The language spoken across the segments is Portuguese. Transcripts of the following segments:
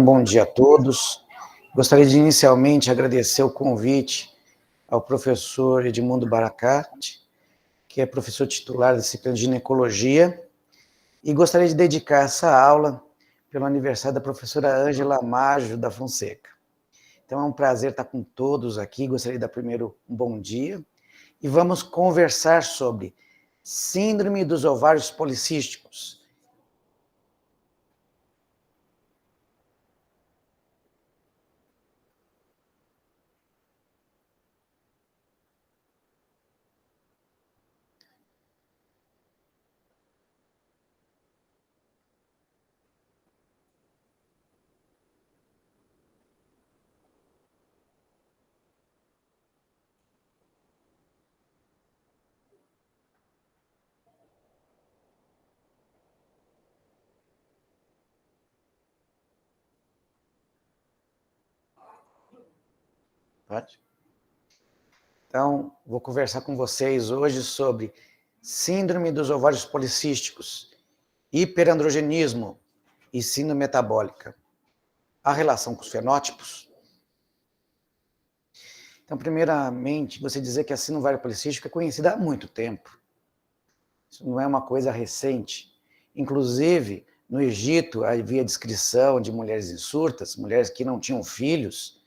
bom dia a todos. Gostaria de inicialmente agradecer o convite ao professor Edmundo Baracate, que é professor titular da disciplina de ginecologia, e gostaria de dedicar essa aula pelo aniversário da professora Ângela Maggio da Fonseca. Então é um prazer estar com todos aqui, gostaria de dar primeiro um bom dia, e vamos conversar sobre síndrome dos ovários policísticos. Pode? Então, vou conversar com vocês hoje sobre síndrome dos ovários policísticos, hiperandrogenismo e síndrome metabólica. A relação com os fenótipos. Então, primeiramente, você dizer que a síndrome ovário policística é conhecida há muito tempo. Isso não é uma coisa recente. Inclusive, no Egito, havia descrição de mulheres insurtas, mulheres que não tinham filhos.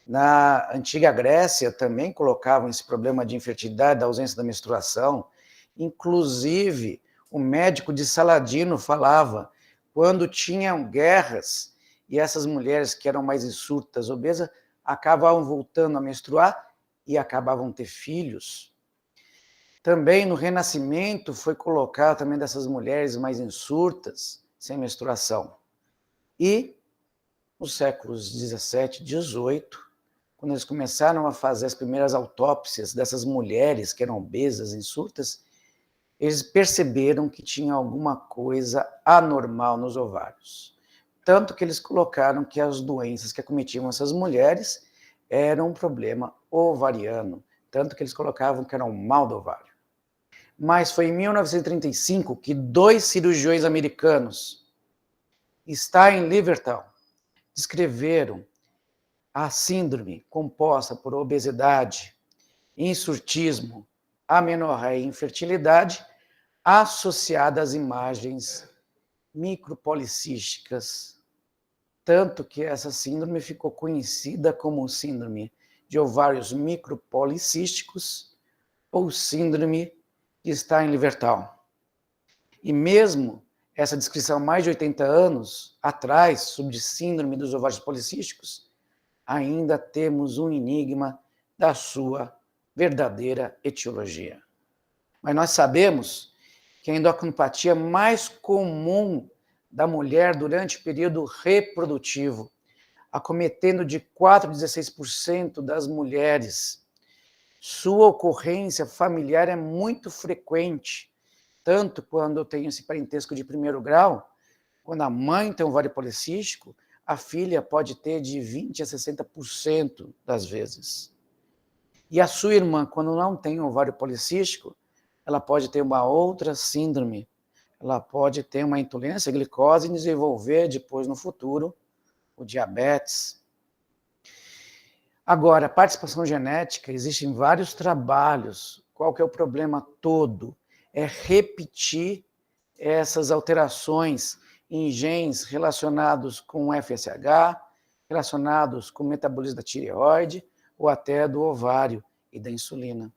Na antiga Grécia também colocavam esse problema de infertilidade, da ausência da menstruação. Inclusive, o médico de Saladino falava, quando tinham guerras, e essas mulheres que eram mais insurtas, obesas, acabavam voltando a menstruar e acabavam ter filhos. Também no Renascimento foi colocado também dessas mulheres mais insurtas, sem menstruação. E nos séculos 17, 18, quando eles começaram a fazer as primeiras autópsias dessas mulheres que eram obesas, insurtas, eles perceberam que tinha alguma coisa anormal nos ovários. Tanto que eles colocaram que as doenças que acometiam essas mulheres eram um problema ovariano. Tanto que eles colocavam que era um mal do ovário. Mas foi em 1935 que 2 cirurgiões americanos, Stein e Leverton, descreveram a síndrome composta por obesidade, insurtismo, amenorreia e infertilidade associada às imagens micropolicísticas, tanto que essa síndrome ficou conhecida como síndrome de ovários micropolicísticos ou síndrome de Stein-Leverton. E mesmo essa descrição mais de 80 anos atrás, sobre síndrome dos ovários policísticos, ainda temos um enigma da sua verdadeira etiologia. Mas nós sabemos que a endocrinopatia mais comum da mulher durante o período reprodutivo, acometendo de 4% a 16% das mulheres. Sua ocorrência familiar é muito frequente, tanto quando tem esse parentesco de primeiro grau, quando a mãe tem um ovário policístico, a filha pode ter de 20% a 60% das vezes. E a sua irmã, quando não tem um ovário policístico, ela pode ter uma outra síndrome, ela pode ter uma intolerância à glicose e desenvolver depois no futuro o diabetes. Agora, a participação genética, existem vários trabalhos. Qual que é o problema todo? É repetir essas alterações em genes relacionados com FSH, relacionados com o metabolismo da tireoide ou até do ovário e da insulina.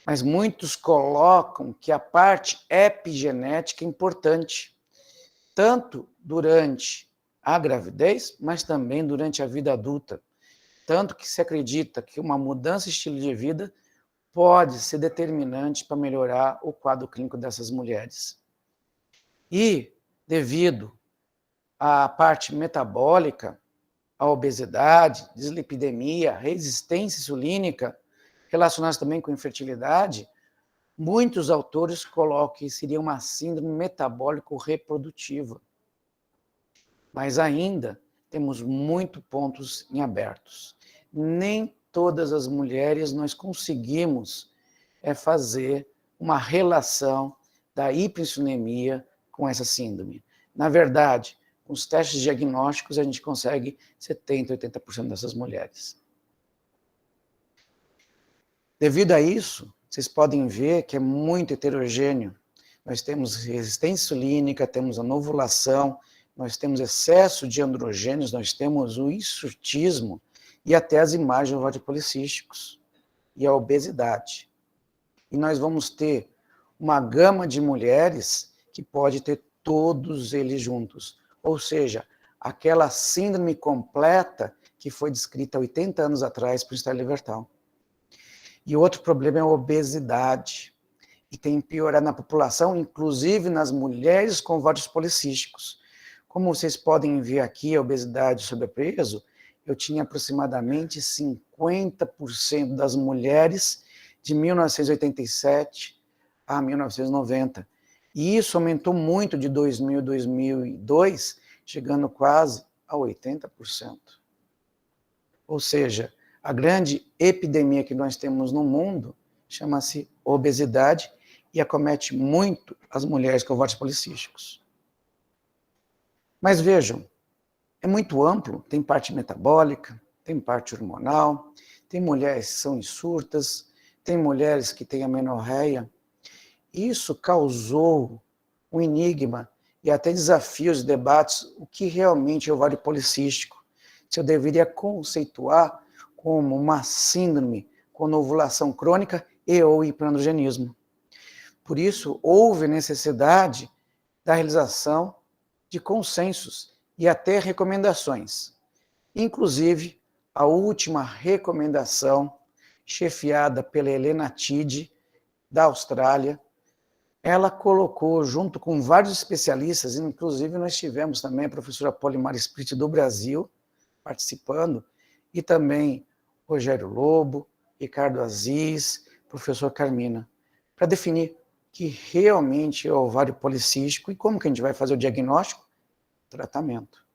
Mas muitos colocam que a parte epigenética é importante, tanto durante a gravidez, mas também durante a vida adulta. Tanto que se acredita que uma mudança de estilo de vida pode ser determinante para melhorar o quadro clínico dessas mulheres. E, devido à parte metabólica, a obesidade, dislipidemia, resistência insulínica, relacionadas também com infertilidade, muitos autores colocam que seria uma síndrome metabólico-reprodutiva. Mas ainda temos muitos pontos em abertos. Nem todas as mulheres nós conseguimos fazer uma relação da hiperinsulinemia com essa síndrome. Na verdade, com os testes diagnósticos, a gente consegue 70%, 80% dessas mulheres. Devido a isso, vocês podem ver que é muito heterogêneo. Nós temos resistência insulínica, temos anovulação, nós temos excesso de androgênios, nós temos o hirsutismo e até as imagens ovários policísticos e a obesidade. E nós vamos ter uma gama de mulheres que pode ter todos eles juntos. Ou seja, aquela síndrome completa que foi descrita 80 anos atrás por Esther Levertal. E outro problema é a obesidade. E tem piorado na população, inclusive nas mulheres com ovários policísticos. Como vocês podem ver aqui, a obesidade e sobrepeso, eu tinha aproximadamente 50% das mulheres de 1987 a 1990. E isso aumentou muito de 2000 a 2002, chegando quase a 80%. Ou seja, a grande epidemia que nós temos no mundo chama-se obesidade e acomete muito as mulheres com ovários policísticos. Mas vejam, é muito amplo, tem parte metabólica, tem parte hormonal, tem mulheres que são insurtas, tem mulheres que têm amenorreia. Isso causou um enigma e até desafios e debates o que realmente é ovário policístico. Se eu deveria conceituar como uma síndrome com ovulação crônica e ou hiperandrogenismo. Por isso, houve necessidade da realização de consensos e até recomendações. Inclusive, a última recomendação, chefiada pela Helena Tidde, da Austrália, ela colocou, junto com vários especialistas, inclusive nós tivemos também a professora Polimar Sprit do Brasil participando, e também Rogério Lobo, Ricardo Aziz, professor Carmina, para definir que realmente é o ovário policístico e como que a gente vai fazer o diagnóstico? Tratamento.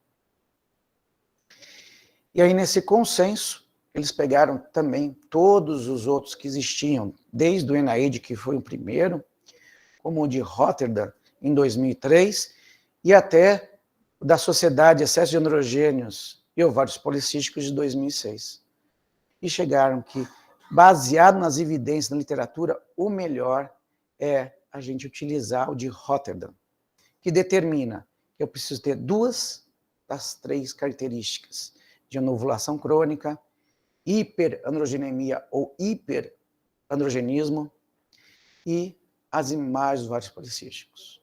E aí, nesse consenso, eles pegaram também todos os outros que existiam, desde o NIAID, que foi o primeiro, como o de Rotterdam, em 2003, e até o da Sociedade de Excesso de Androgênios e Ovários Policísticos, de 2006. E chegaram que, baseado nas evidências da literatura, o melhor é a gente utilizar o de Rotterdam, que determina que eu preciso ter 2 das 3 características de anovulação crônica, hiperandrogenemia ou hiperandrogenismo e as imagens dos ovários policísticos.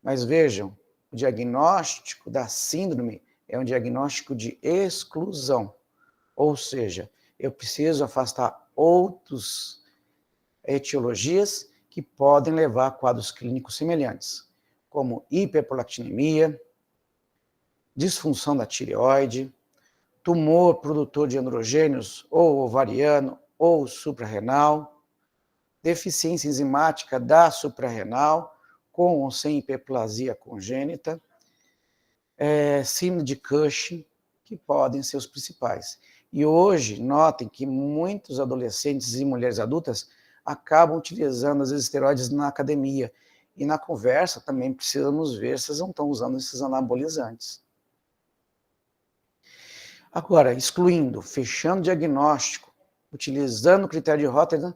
Mas vejam, o diagnóstico da síndrome é um diagnóstico de exclusão, ou seja, eu preciso afastar outras etiologias que podem levar a quadros clínicos semelhantes, como hiperprolactinemia, disfunção da tireoide, tumor produtor de androgênios, ou ovariano, ou suprarrenal, deficiência enzimática da suprarrenal, com ou sem hiperplasia congênita, síndrome de Cushing, que podem ser os principais. E hoje, notem que muitos adolescentes e mulheres adultas acabam utilizando as esteroides na academia. E na conversa também precisamos ver se eles não estão usando esses anabolizantes. Agora, excluindo, fechando o diagnóstico, utilizando o critério de Rotterdam,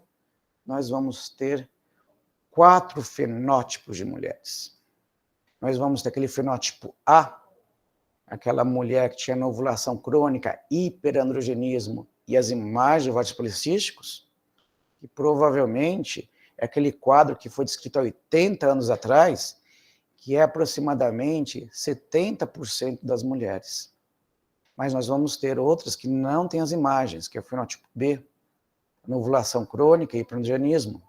nós vamos ter 4 fenótipos de mulheres. Nós vamos ter aquele fenótipo A, aquela mulher que tinha ovulação crônica, hiperandrogenismo e as imagens de ovários policísticos, que provavelmente é aquele quadro que foi descrito há 80 anos atrás, que é aproximadamente 70% das mulheres. Mas nós vamos ter outras que não têm as imagens, que é o fenótipo B, ovulação crônica e hiperandrogenismo.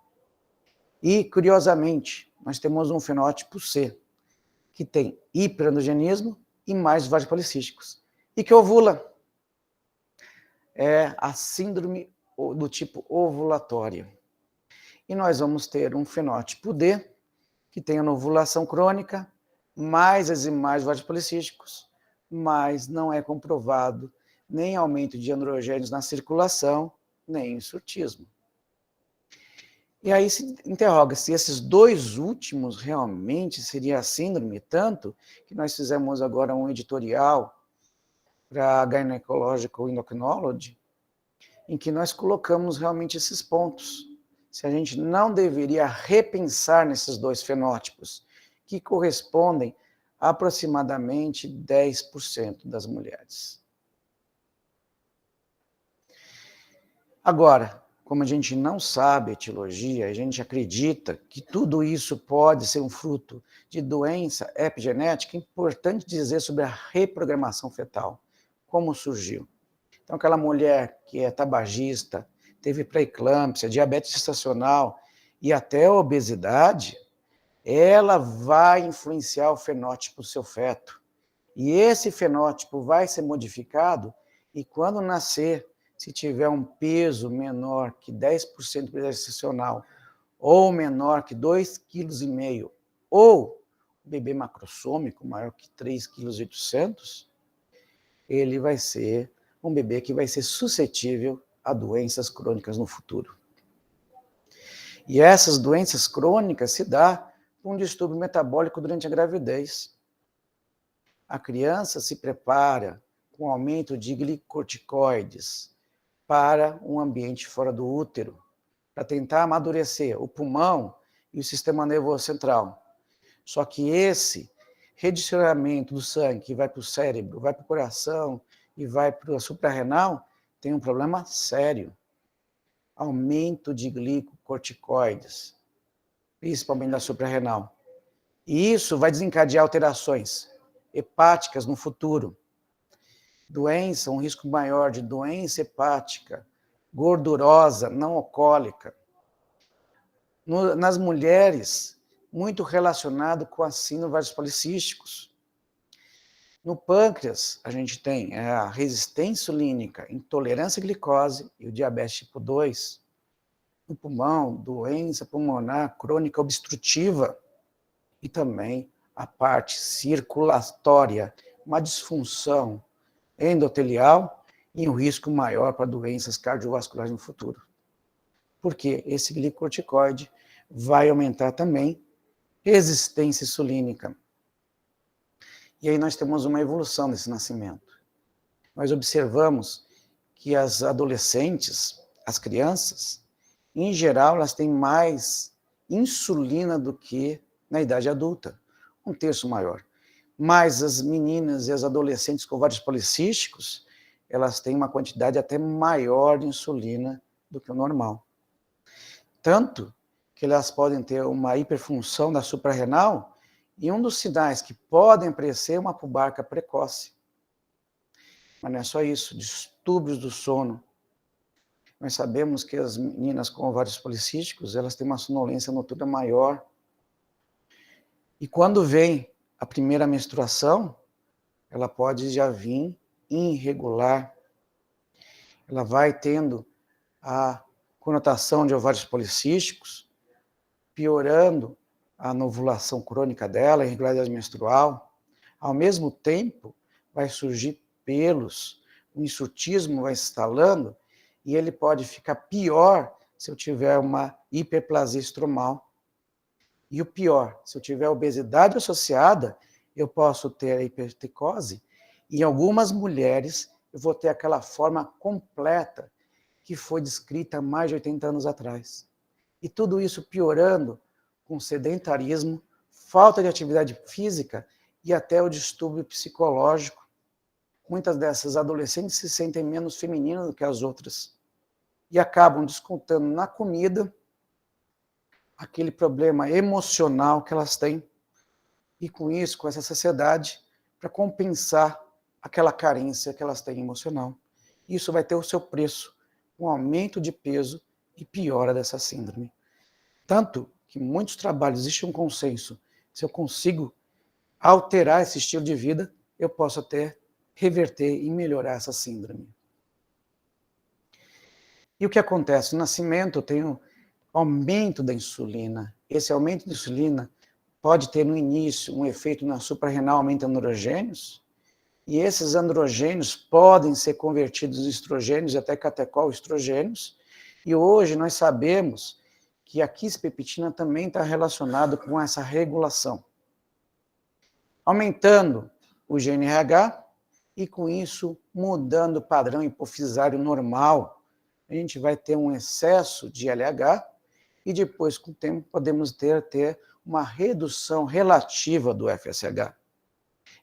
E, curiosamente, nós temos um fenótipo C, que tem hiperandrogenismo e mais ovários policísticos, e que ovula. É a síndrome do tipo ovulatória. E nós vamos ter um fenótipo D, que tem a ovulação crônica, mais as imagens de ovários policísticos, mas não é comprovado nem aumento de androgênios na circulação, nem hirsutismo. E aí se interroga se esses dois últimos realmente seria a síndrome, tanto que nós fizemos agora um editorial para a Gynecological Endocrinology, em que nós colocamos realmente esses pontos. Se a gente não deveria repensar nesses dois fenótipos, que correspondem a aproximadamente 10% das mulheres. Agora, como a gente não sabe etiologia, a gente acredita que tudo isso pode ser um fruto de doença epigenética, é importante dizer sobre a reprogramação fetal, como surgiu. Então, aquela mulher que é tabagista, teve pré-eclâmpsia, diabetes gestacional e até obesidade, ela vai influenciar o fenótipo do seu feto. E esse fenótipo vai ser modificado e quando nascer, se tiver um peso menor que 10% do peso gestacional ou menor que 2,5 kg, ou bebê macrossômico maior que 3,8 kg, ele vai ser um bebê que vai ser suscetível a doenças crônicas no futuro. E essas doenças crônicas se dão por um distúrbio metabólico durante a gravidez. A criança se prepara com aumento de glicocorticoides para um ambiente fora do útero, para tentar amadurecer o pulmão e o sistema nervoso central. Só que esse redirecionamento do sangue que vai para o cérebro, vai para o coração e vai para a suprarrenal, tem um problema sério. Aumento de glicocorticoides, principalmente na suprarrenal. E isso vai desencadear alterações hepáticas no futuro. Doença, um risco maior de doença hepática, gordurosa, não alcoólica. Nas mulheres, muito relacionado com a síndrome ovários policísticos. No pâncreas, a gente tem a resistência insulínica, intolerância à glicose e o diabetes tipo 2. No pulmão, doença pulmonar crônica obstrutiva e também a parte circulatória, uma disfunção endotelial e um risco maior para doenças cardiovasculares no futuro. Porque esse glicocorticoide vai aumentar também resistência insulínica. E aí nós temos uma evolução desse nascimento. Nós observamos que as adolescentes, as crianças, em geral, elas têm mais insulina do que na idade adulta, 1/3 maior. Mas as meninas e as adolescentes com ovários policísticos, elas têm uma quantidade até maior de insulina do que o normal. Tanto que elas podem ter uma hiperfunção da suprarrenal, e um dos sinais que podem aparecer é uma pubarca precoce. Mas não é só isso, distúrbios do sono. Nós sabemos que as meninas com ovários policísticos, elas têm uma sonolência noturna maior. E quando vem a primeira menstruação, ela pode já vir irregular. Ela vai tendo a conotação de ovários policísticos, piorando a anovulação crônica dela, a irregularidade menstrual. Ao mesmo tempo, vai surgir pelos, o hirsutismo vai se instalando, e ele pode ficar pior se eu tiver uma hiperplasia estromal. E o pior, se eu tiver obesidade associada, eu posso ter a hipertricose, e em algumas mulheres eu vou ter aquela forma completa que foi descrita há mais de 80 anos atrás. E tudo isso piorando com sedentarismo, falta de atividade física e até o distúrbio psicológico. Muitas dessas adolescentes se sentem menos femininas do que as outras e acabam descontando na comida aquele problema emocional que elas têm e com isso, com essa saciedade, para compensar aquela carência que elas têm emocional. Isso vai ter o seu preço, um aumento de peso e piora dessa síndrome. Tanto que muitos trabalhos, existe um consenso, se eu consigo alterar esse estilo de vida, eu posso até reverter e melhorar essa síndrome. E o que acontece? No nascimento eu tenho aumento da insulina. Esse aumento da insulina pode ter no início um efeito na suprarrenal, aumenta androgênios, e esses androgênios podem ser convertidos em estrogênios e até catecoestrogênios, e hoje nós sabemos que a quispeptina também está relacionado com essa regulação. Aumentando o GNRH e, com isso, mudando o padrão hipofisário normal, a gente vai ter um excesso de LH e depois, com o tempo, podemos ter uma redução relativa do FSH.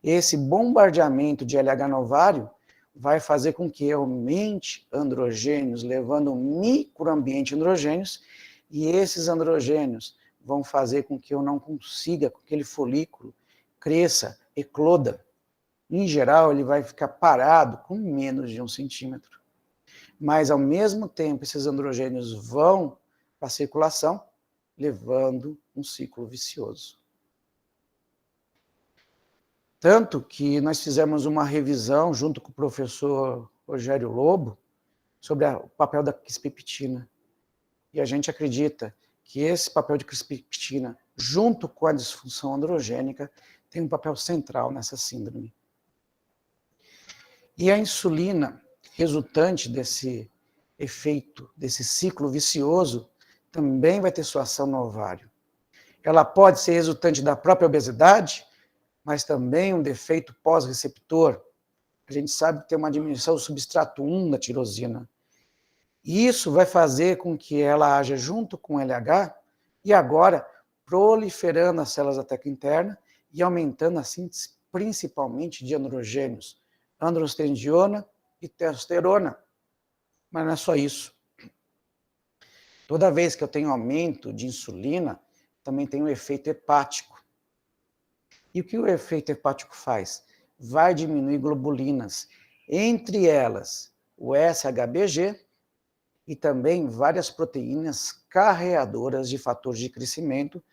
Esse bombardeamento de LH no ovário vai fazer com que aumente androgênios, levando um microambiente androgênios, e esses androgênios vão fazer com que eu não consiga, com que aquele folículo cresça, ecloda. Em geral, ele vai ficar parado com menos de 1 centímetro. Mas, ao mesmo tempo, esses androgênios vão para a circulação, levando um ciclo vicioso. Tanto que nós fizemos uma revisão, junto com o professor Rogério Lobo, sobre o papel da quispeptina. E a gente acredita que esse papel de quispeptina, junto com a disfunção androgênica, tem um papel central nessa síndrome. E a insulina, resultante desse efeito, desse ciclo vicioso, também vai ter sua ação no ovário. Ela pode ser resultante da própria obesidade, mas também um defeito pós-receptor. A gente sabe que tem uma diminuição do substrato 1 da tirosina. E isso vai fazer com que ela haja junto com o LH e agora proliferando as células da teca interna e aumentando a síntese principalmente de androgênios, androstendiona e testosterona. Mas não é só isso. Toda vez que eu tenho aumento de insulina, também tem um efeito hepático. E o que o efeito hepático faz? Vai diminuir globulinas, entre elas o SHBG e também várias proteínas carreadoras de fatores de crescimento,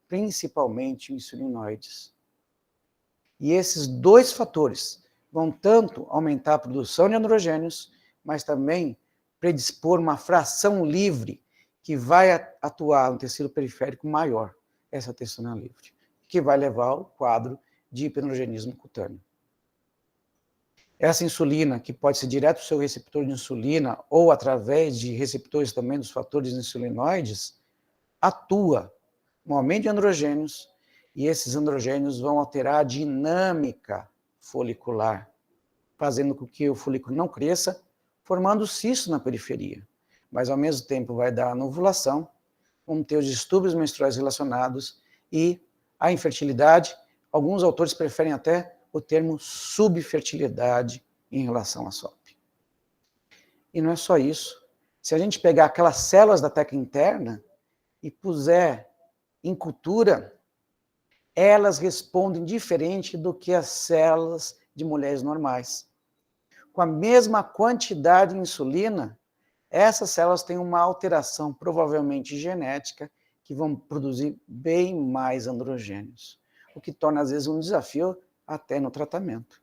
principalmente insulinoides. E esses dois fatores vão tanto aumentar a produção de androgênios, mas também predispor uma fração livre que vai atuar no tecido periférico maior, essa testosterona livre, que vai levar ao quadro de hiperandrogenismo cutâneo. Essa insulina, que pode ser direto do seu receptor de insulina ou através de receptores também dos fatores insulinoides, atua no aumento de androgênios e esses androgênios vão alterar a dinâmica folicular, fazendo com que o folículo não cresça, formando cisto na periferia. Mas, ao mesmo tempo, vai dar anovulação, vão ter os distúrbios menstruais relacionados e a infertilidade. Alguns autores preferem até o termo subfertilidade em relação à SOP. E não é só isso. Se a gente pegar aquelas células da teca interna e puser em cultura, elas respondem diferente do que as células de mulheres normais. Com a mesma quantidade de insulina, essas células têm uma alteração, provavelmente genética, que vão produzir bem mais androgênios, o que torna, às vezes, um desafio até no tratamento.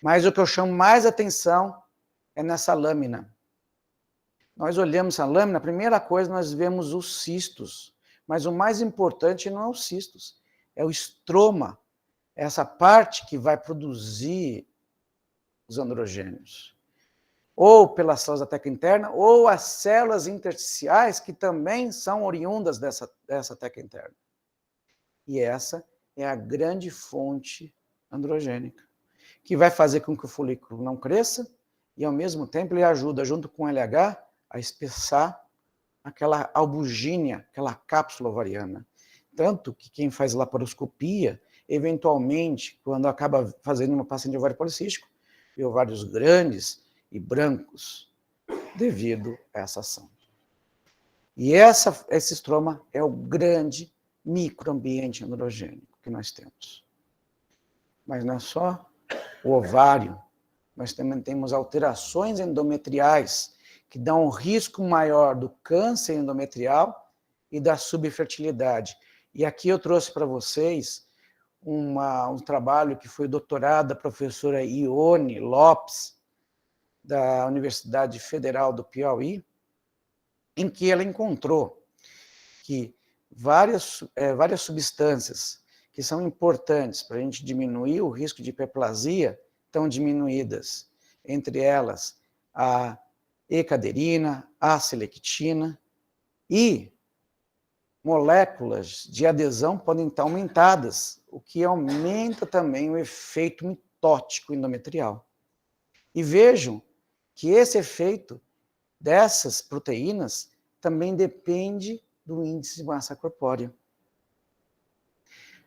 Mas o que eu chamo mais atenção é nessa lâmina. Nós olhamos essa lâmina, a primeira coisa, nós vemos os cistos, mas o mais importante não é os cistos, é o estroma, essa parte que vai produzir os androgênios. Ou pelas células da teca interna, ou as células intersticiais, que também são oriundas dessa teca interna. E essa é a grande fonte androgênica, que vai fazer com que o folículo não cresça e, ao mesmo tempo, ele ajuda, junto com o LH, a espessar aquela albugínea, aquela cápsula ovariana. Tanto que quem faz laparoscopia, eventualmente, quando acaba fazendo uma paciente de ovário policístico, vê ovários grandes e brancos, devido a essa ação. E esse estroma é o grande microambiente androgênico que nós temos. Mas não é só o ovário, nós também temos alterações endometriais que dão um risco maior do câncer endometrial e da subfertilidade. E aqui eu trouxe para vocês um trabalho que foi doutorado da professora Ione Lopes, da Universidade Federal do Piauí, em que ela encontrou que várias substâncias que são importantes para a gente diminuir o risco de hiperplasia estão diminuídas. Entre elas, a ecaderina, a selectina e moléculas de adesão podem estar aumentadas, o que aumenta também o efeito mitótico endometrial. E vejam que esse efeito dessas proteínas também depende do índice de massa corpórea.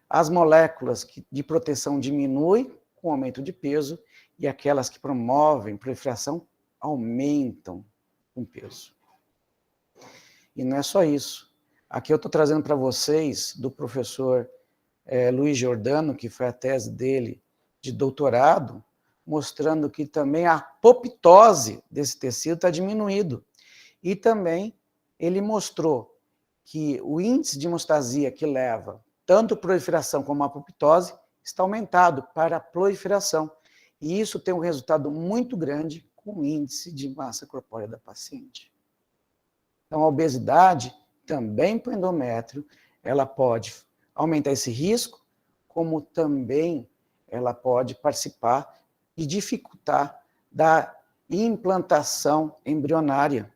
As moléculas de proteção diminuem com o aumento de peso e aquelas que promovem proliferação aumentam com peso. E não é só isso. Aqui eu estou trazendo para vocês do professor Luiz Giordano, que foi a tese dele de doutorado, mostrando que também a apoptose desse tecido está diminuído. E também ele mostrou que o índice de hemostasia que leva tanto a proliferação como a apoptose está aumentado para a proliferação. E isso tem um resultado muito grande com o índice de massa corpórea da paciente. Então, a obesidade, também para o endométrio, ela pode aumentar esse risco, como também ela pode participar e dificultar da implantação embrionária.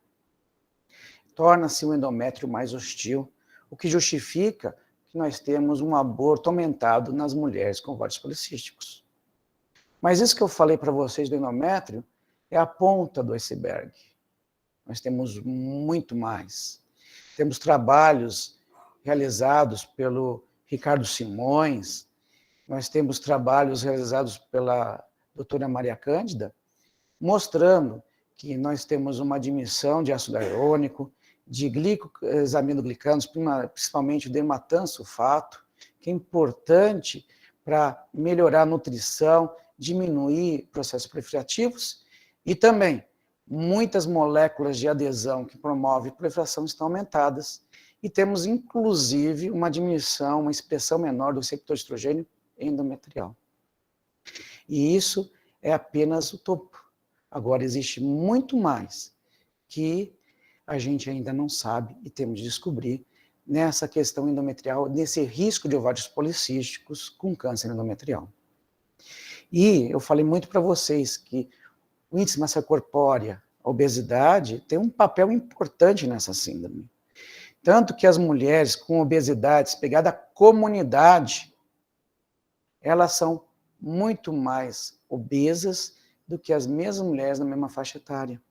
Torna-se o endométrio mais hostil, o que justifica que nós temos um aborto aumentado nas mulheres com ovários policísticos. Mas isso que eu falei para vocês do endométrio é a ponta do iceberg. Nós temos muito mais. Temos trabalhos realizados pelo Ricardo Simões, nós temos trabalhos realizados pela doutora Maria Cândida, mostrando que nós temos uma diminuição de ácido hialurônico, de glicosaminoglicanos, principalmente o dermatansulfato, que é importante para melhorar a nutrição, diminuir processos proliferativos, e também muitas moléculas de adesão que promovem proliferação estão aumentadas, e temos, inclusive, uma diminuição, uma expressão menor do receptor estrogênio endometrial. E isso é apenas o topo. Agora, existe muito mais que a gente ainda não sabe e temos de descobrir nessa questão endometrial, nesse risco de ovários policísticos com câncer endometrial. E eu falei muito para vocês que o índice de massa corpórea, a obesidade, tem um papel importante nessa síndrome. Tanto que as mulheres com obesidade, se pegar da comunidade, elas são muito mais obesas do que as mesmas mulheres na mesma faixa etária.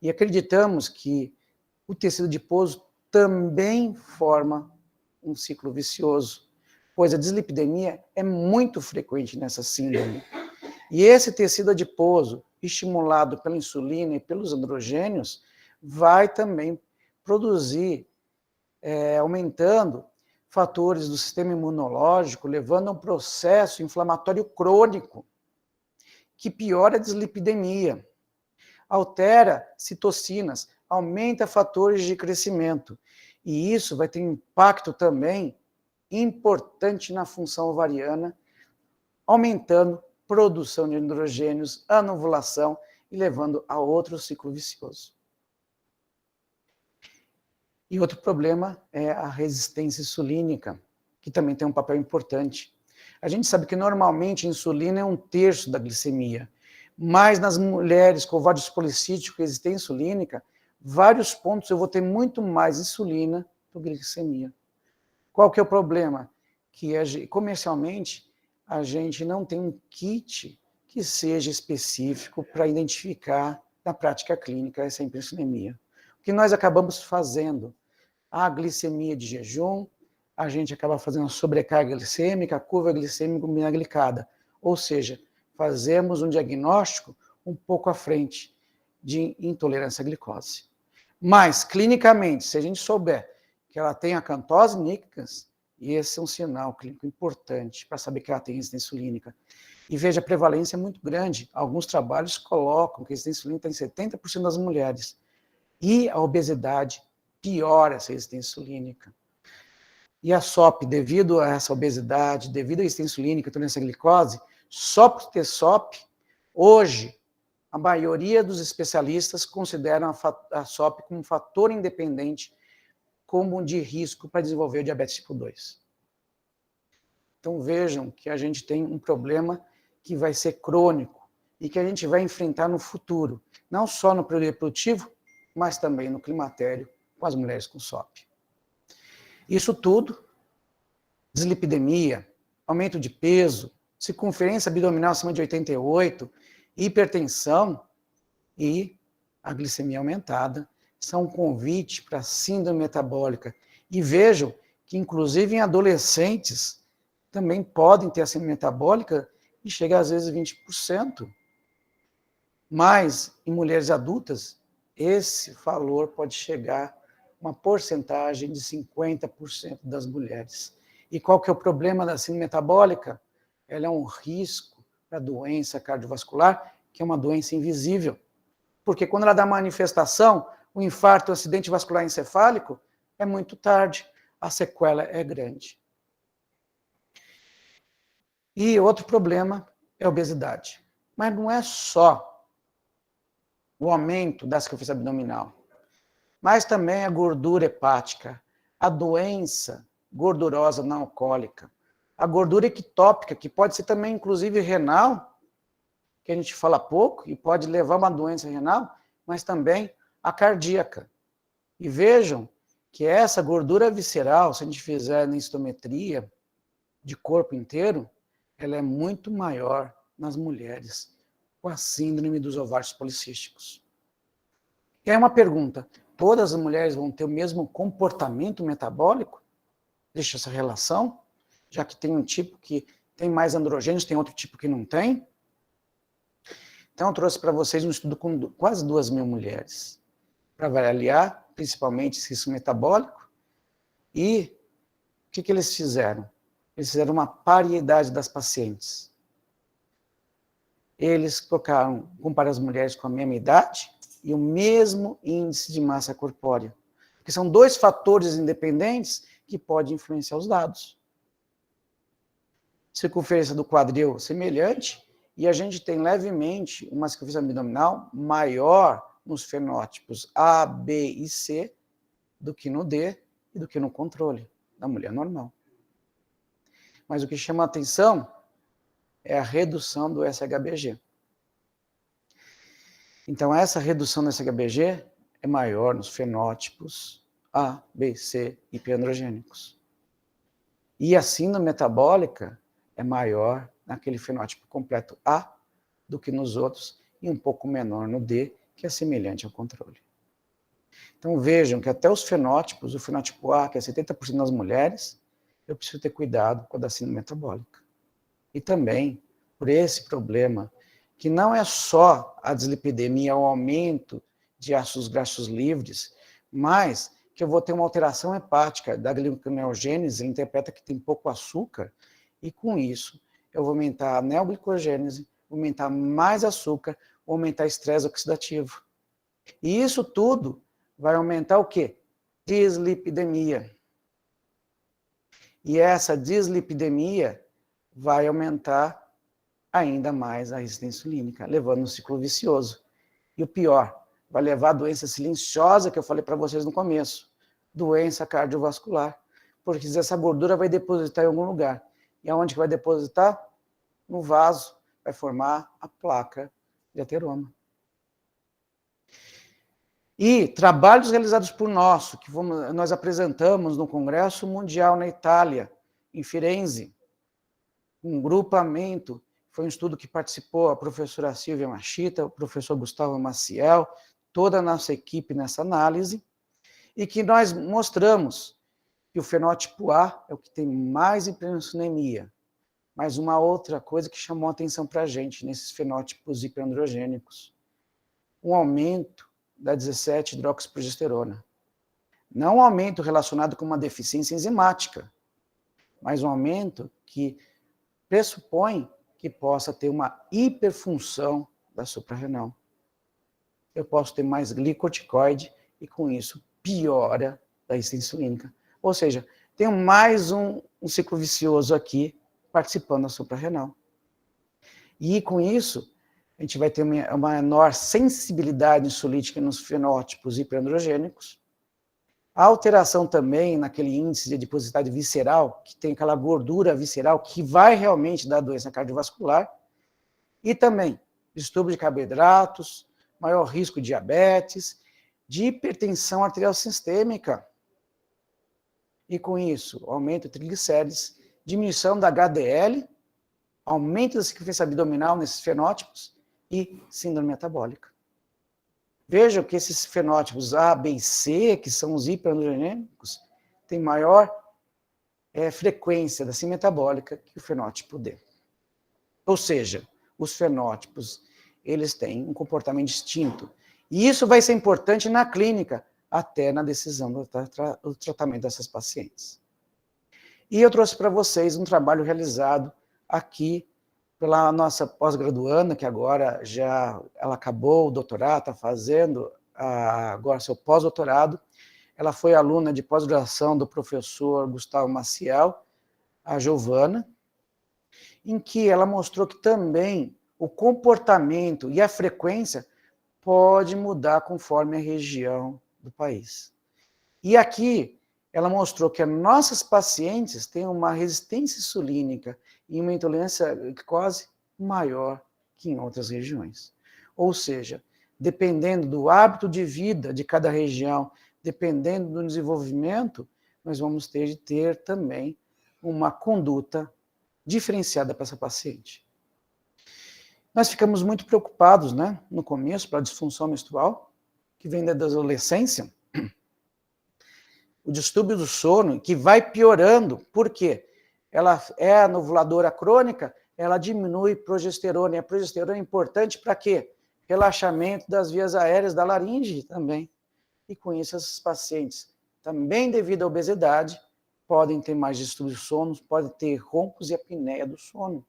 E acreditamos que o tecido adiposo também forma um ciclo vicioso, pois a dislipidemia é muito frequente nessa síndrome. E esse tecido adiposo, estimulado pela insulina e pelos androgênios, vai também produzir, aumentando fatores do sistema imunológico, levando a um processo inflamatório crônico, que piora a dislipidemia, altera citocinas, aumenta fatores de crescimento. E isso vai ter impacto também importante na função ovariana, aumentando produção de androgênios, anovulação e levando a outro ciclo vicioso. E outro problema é a resistência insulínica, que também tem um papel importante. A gente sabe que normalmente a insulina é 1/3 da glicemia, mas nas mulheres com ovários policísticos e resistência insulínica, vários pontos eu vou ter muito mais insulina do que glicemia. Qual que é o problema? Que comercialmente a gente não tem um kit que seja específico para identificar na prática clínica essa hiperinsulinemia. O que nós acabamos fazendo? A glicemia de jejum, a gente acaba fazendo a sobrecarga glicêmica, a curva glicêmica glicada, ou seja, fazemos um diagnóstico um pouco à frente de intolerância à glicose. Mas, clinicamente, se a gente souber que ela tem acantose níquicas, esse é um sinal clínico importante para saber que ela tem resistência insulínica. E veja, a prevalência é muito grande. Alguns trabalhos colocam que a resistência insulínica está em 70% das mulheres. E a obesidade piora essa resistência insulínica. E a SOP, devido a essa obesidade, devido à resistência insulínica, intolerância à glicose, só por ter SOP, hoje, a maioria dos especialistas consideram a SOP como um fator independente, como de risco para desenvolver o diabetes tipo 2. Então vejam que a gente tem um problema que vai ser crônico e que a gente vai enfrentar no futuro, não só no período reprodutivo, mas também no climatério com as mulheres com SOP. Isso tudo, dislipidemia, aumento de peso, circunferência abdominal acima de 88, hipertensão e a glicemia aumentada, são um convite para a síndrome metabólica. E vejam que, inclusive, em adolescentes, também podem ter a síndrome metabólica e chega às vezes a 20%. Mas, em mulheres adultas, esse valor pode chegar a uma porcentagem de 50% das mulheres. E qual que é o problema da síndrome metabólica? Ela é um risco para a doença cardiovascular, que é uma doença invisível. Porque quando ela dá manifestação, o infarto, o acidente vascular encefálico, é muito tarde, a sequela é grande. E outro problema é a obesidade. Mas não é só o aumento da circunferência abdominal, mas também a gordura hepática, a doença gordurosa não alcoólica, a gordura ectópica, que pode ser também, inclusive, renal, que a gente fala pouco, e pode levar a uma doença renal, mas também a cardíaca. E vejam que essa gordura visceral, se a gente fizer densitometria de corpo inteiro, ela é muito maior nas mulheres com a síndrome dos ovários policísticos. E aí uma pergunta, todas as mulheres vão ter o mesmo comportamento metabólico? Deixa essa relação, já que tem um tipo que tem mais androgênios, tem outro tipo que não tem. Então eu trouxe para vocês um estudo com quase 2.000 mulheres, para avaliar principalmente esse risco metabólico. E o que eles fizeram? Eles fizeram uma paridade das pacientes. Eles compararam as mulheres com a mesma idade e o mesmo índice de massa corpórea. Porque são dois fatores independentes que podem influenciar os dados. Circunferência do quadril semelhante, e a gente tem levemente uma circunferência abdominal maior nos fenótipos A, B e C do que no D e do que no controle da mulher normal. Mas o que chama a atenção é a redução do SHBG. Então, essa redução do SHBG é maior nos fenótipos A, B, C hiperandrogênicos. E a síndrome metabólica é maior naquele fenótipo completo A do que nos outros e um pouco menor no D, que é semelhante ao controle. Então, vejam que até os fenótipos, o fenótipo A, que é 70% das mulheres, eu preciso ter cuidado com a da síndrome metabólica. E também por esse problema, que não é só a dislipidemia, o aumento de ácidos graxos livres, mas que eu vou ter uma alteração hepática da gliconeogênese, ele interpreta que tem pouco açúcar, e com isso eu vou aumentar a neoglicogênese, aumentar mais açúcar, aumentar estresse oxidativo. E isso tudo vai aumentar o quê? Dislipidemia. E essa dislipidemia vai aumentar ainda mais a resistência insulínica, levando um ciclo vicioso. E o pior, vai levar a doença silenciosa que eu falei para vocês no começo, doença cardiovascular, porque essa gordura vai depositar em algum lugar. E aonde que vai depositar? No vaso, vai formar a placa de ateroma. E trabalhos realizados por nós, que nós apresentamos no Congresso Mundial na Itália, em Firenze, um grupamento, foi um estudo que participou a professora Silvia Machita, o professor Gustavo Maciel, toda a nossa equipe nessa análise, e que nós mostramos que o fenótipo A é o que tem mais hiperinsulinemia, mas uma outra coisa que chamou a atenção para a gente nesses fenótipos hiperandrogênicos, um aumento da 17-hidroxiprogesterona. Não um aumento relacionado com uma deficiência enzimática, mas um aumento que pressupõe que possa ter uma hiperfunção da suprarrenal. Eu posso ter mais glicocorticoide e, com isso, piora a resistência insulínica. Ou seja, tenho mais um ciclo vicioso aqui participando da suprarrenal. E, com isso, a gente vai ter uma menor sensibilidade insulítica nos fenótipos hiperandrogênicos, a alteração também naquele índice de adiposidade visceral, que tem aquela gordura visceral que vai realmente dar doença cardiovascular, e também distúrbio de carboidratos, maior risco de diabetes, de hipertensão arterial sistêmica. E com isso, aumento de triglicérides, diminuição da HDL, aumento da circunferência abdominal nesses fenótipos e síndrome metabólica. Vejam que esses fenótipos A, B e C, que são os hiperandrogênicos, têm maior frequência da síndrome metabólica que o fenótipo D. Ou seja, os fenótipos, eles têm um comportamento distinto. E isso vai ser importante na clínica, até na decisão do tratamento dessas pacientes. E eu trouxe para vocês um trabalho realizado aqui pela nossa pós-graduanda, que agora ela acabou o doutorado, está fazendo agora seu pós-doutorado. Ela foi aluna de pós-graduação do professor Gustavo Maciel, a Giovana, em que ela mostrou que também o comportamento e a frequência pode mudar conforme a região do país. E aqui ela mostrou que as nossas pacientes têm uma resistência insulínica e uma intolerância à glicose maior que em outras regiões. Ou seja, dependendo do hábito de vida de cada região, dependendo do desenvolvimento, nós vamos ter de ter também uma conduta diferenciada para essa paciente. Nós ficamos muito preocupados, né, no começo, para a disfunção menstrual, que vem da adolescência, o distúrbio do sono, que vai piorando, por quê? Ela é anuvuladora crônica, ela diminui progesterona, e a progesterona é importante para quê? Relaxamento das vias aéreas da laringe também. E com isso, esses pacientes, também devido à obesidade, podem ter mais distúrbio do sono, podem ter roncos e apneia do sono.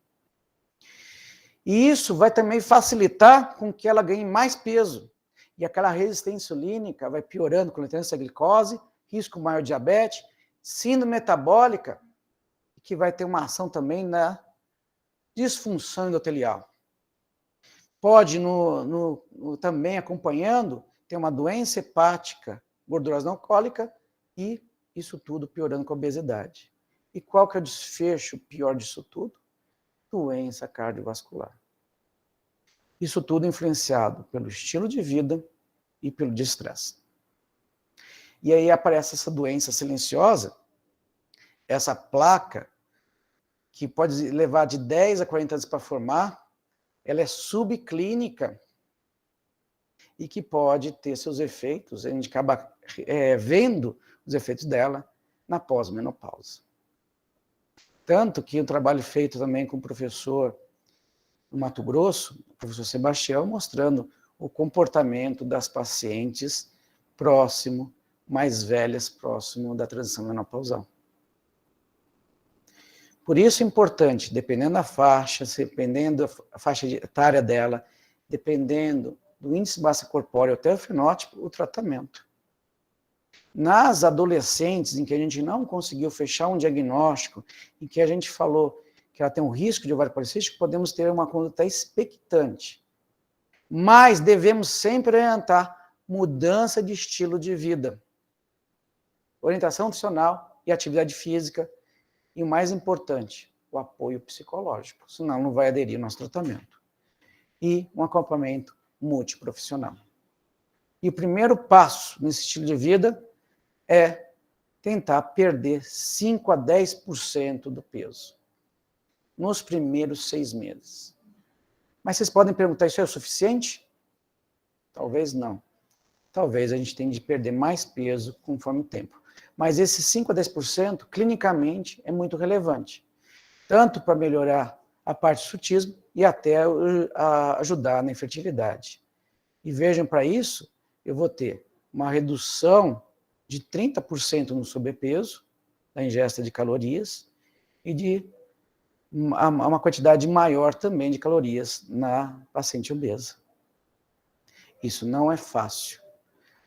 E isso vai também facilitar com que ela ganhe mais peso. E aquela resistência insulínica vai piorando com a intolerância à glicose, risco maior de diabetes, síndrome metabólica, que vai ter uma ação também na disfunção endotelial. Pode, também acompanhando, ter uma doença hepática, gordurosa não alcoólica, e isso tudo piorando com a obesidade. E qual que é o desfecho pior disso tudo? Doença cardiovascular. Isso tudo influenciado pelo estilo de vida e pelo estresse. E aí aparece essa doença silenciosa, essa placa, que pode levar de 10 a 40 anos para formar, ela é subclínica e que pode ter seus efeitos, a gente acaba vendo os efeitos dela na pós-menopausa. Tanto que o trabalho feito também com o professor no Mato Grosso, o professor Sebastião, mostrando o comportamento das pacientes mais velhas, próximo da transição menopausal. Por isso é importante, dependendo da faixa, dependendo da faixa etária dela, dependendo do índice de massa corpórea até o fenótipo, o tratamento. Nas adolescentes, em que a gente não conseguiu fechar um diagnóstico, em que a gente falou que ela tem um risco de ovário policístico, podemos ter uma conduta expectante. Mas devemos sempre orientar mudança de estilo de vida, orientação nutricional e atividade física, e o mais importante, o apoio psicológico, senão não vai aderir ao nosso tratamento. E um acompanhamento multiprofissional. E o primeiro passo nesse estilo de vida é tentar perder 5 a 10% do peso nos primeiros 6 meses. Mas vocês podem perguntar, isso é o suficiente? Talvez não. Talvez a gente tenha de perder mais peso conforme o tempo. Mas esses 5 a 10%, clinicamente, é muito relevante. Tanto para melhorar a parte do sutismo e até ajudar na infertilidade. E vejam, para isso, eu vou ter uma redução de 30% no sobrepeso, da ingesta de calorias, e de uma quantidade maior também de calorias na paciente obesa. Isso não é fácil.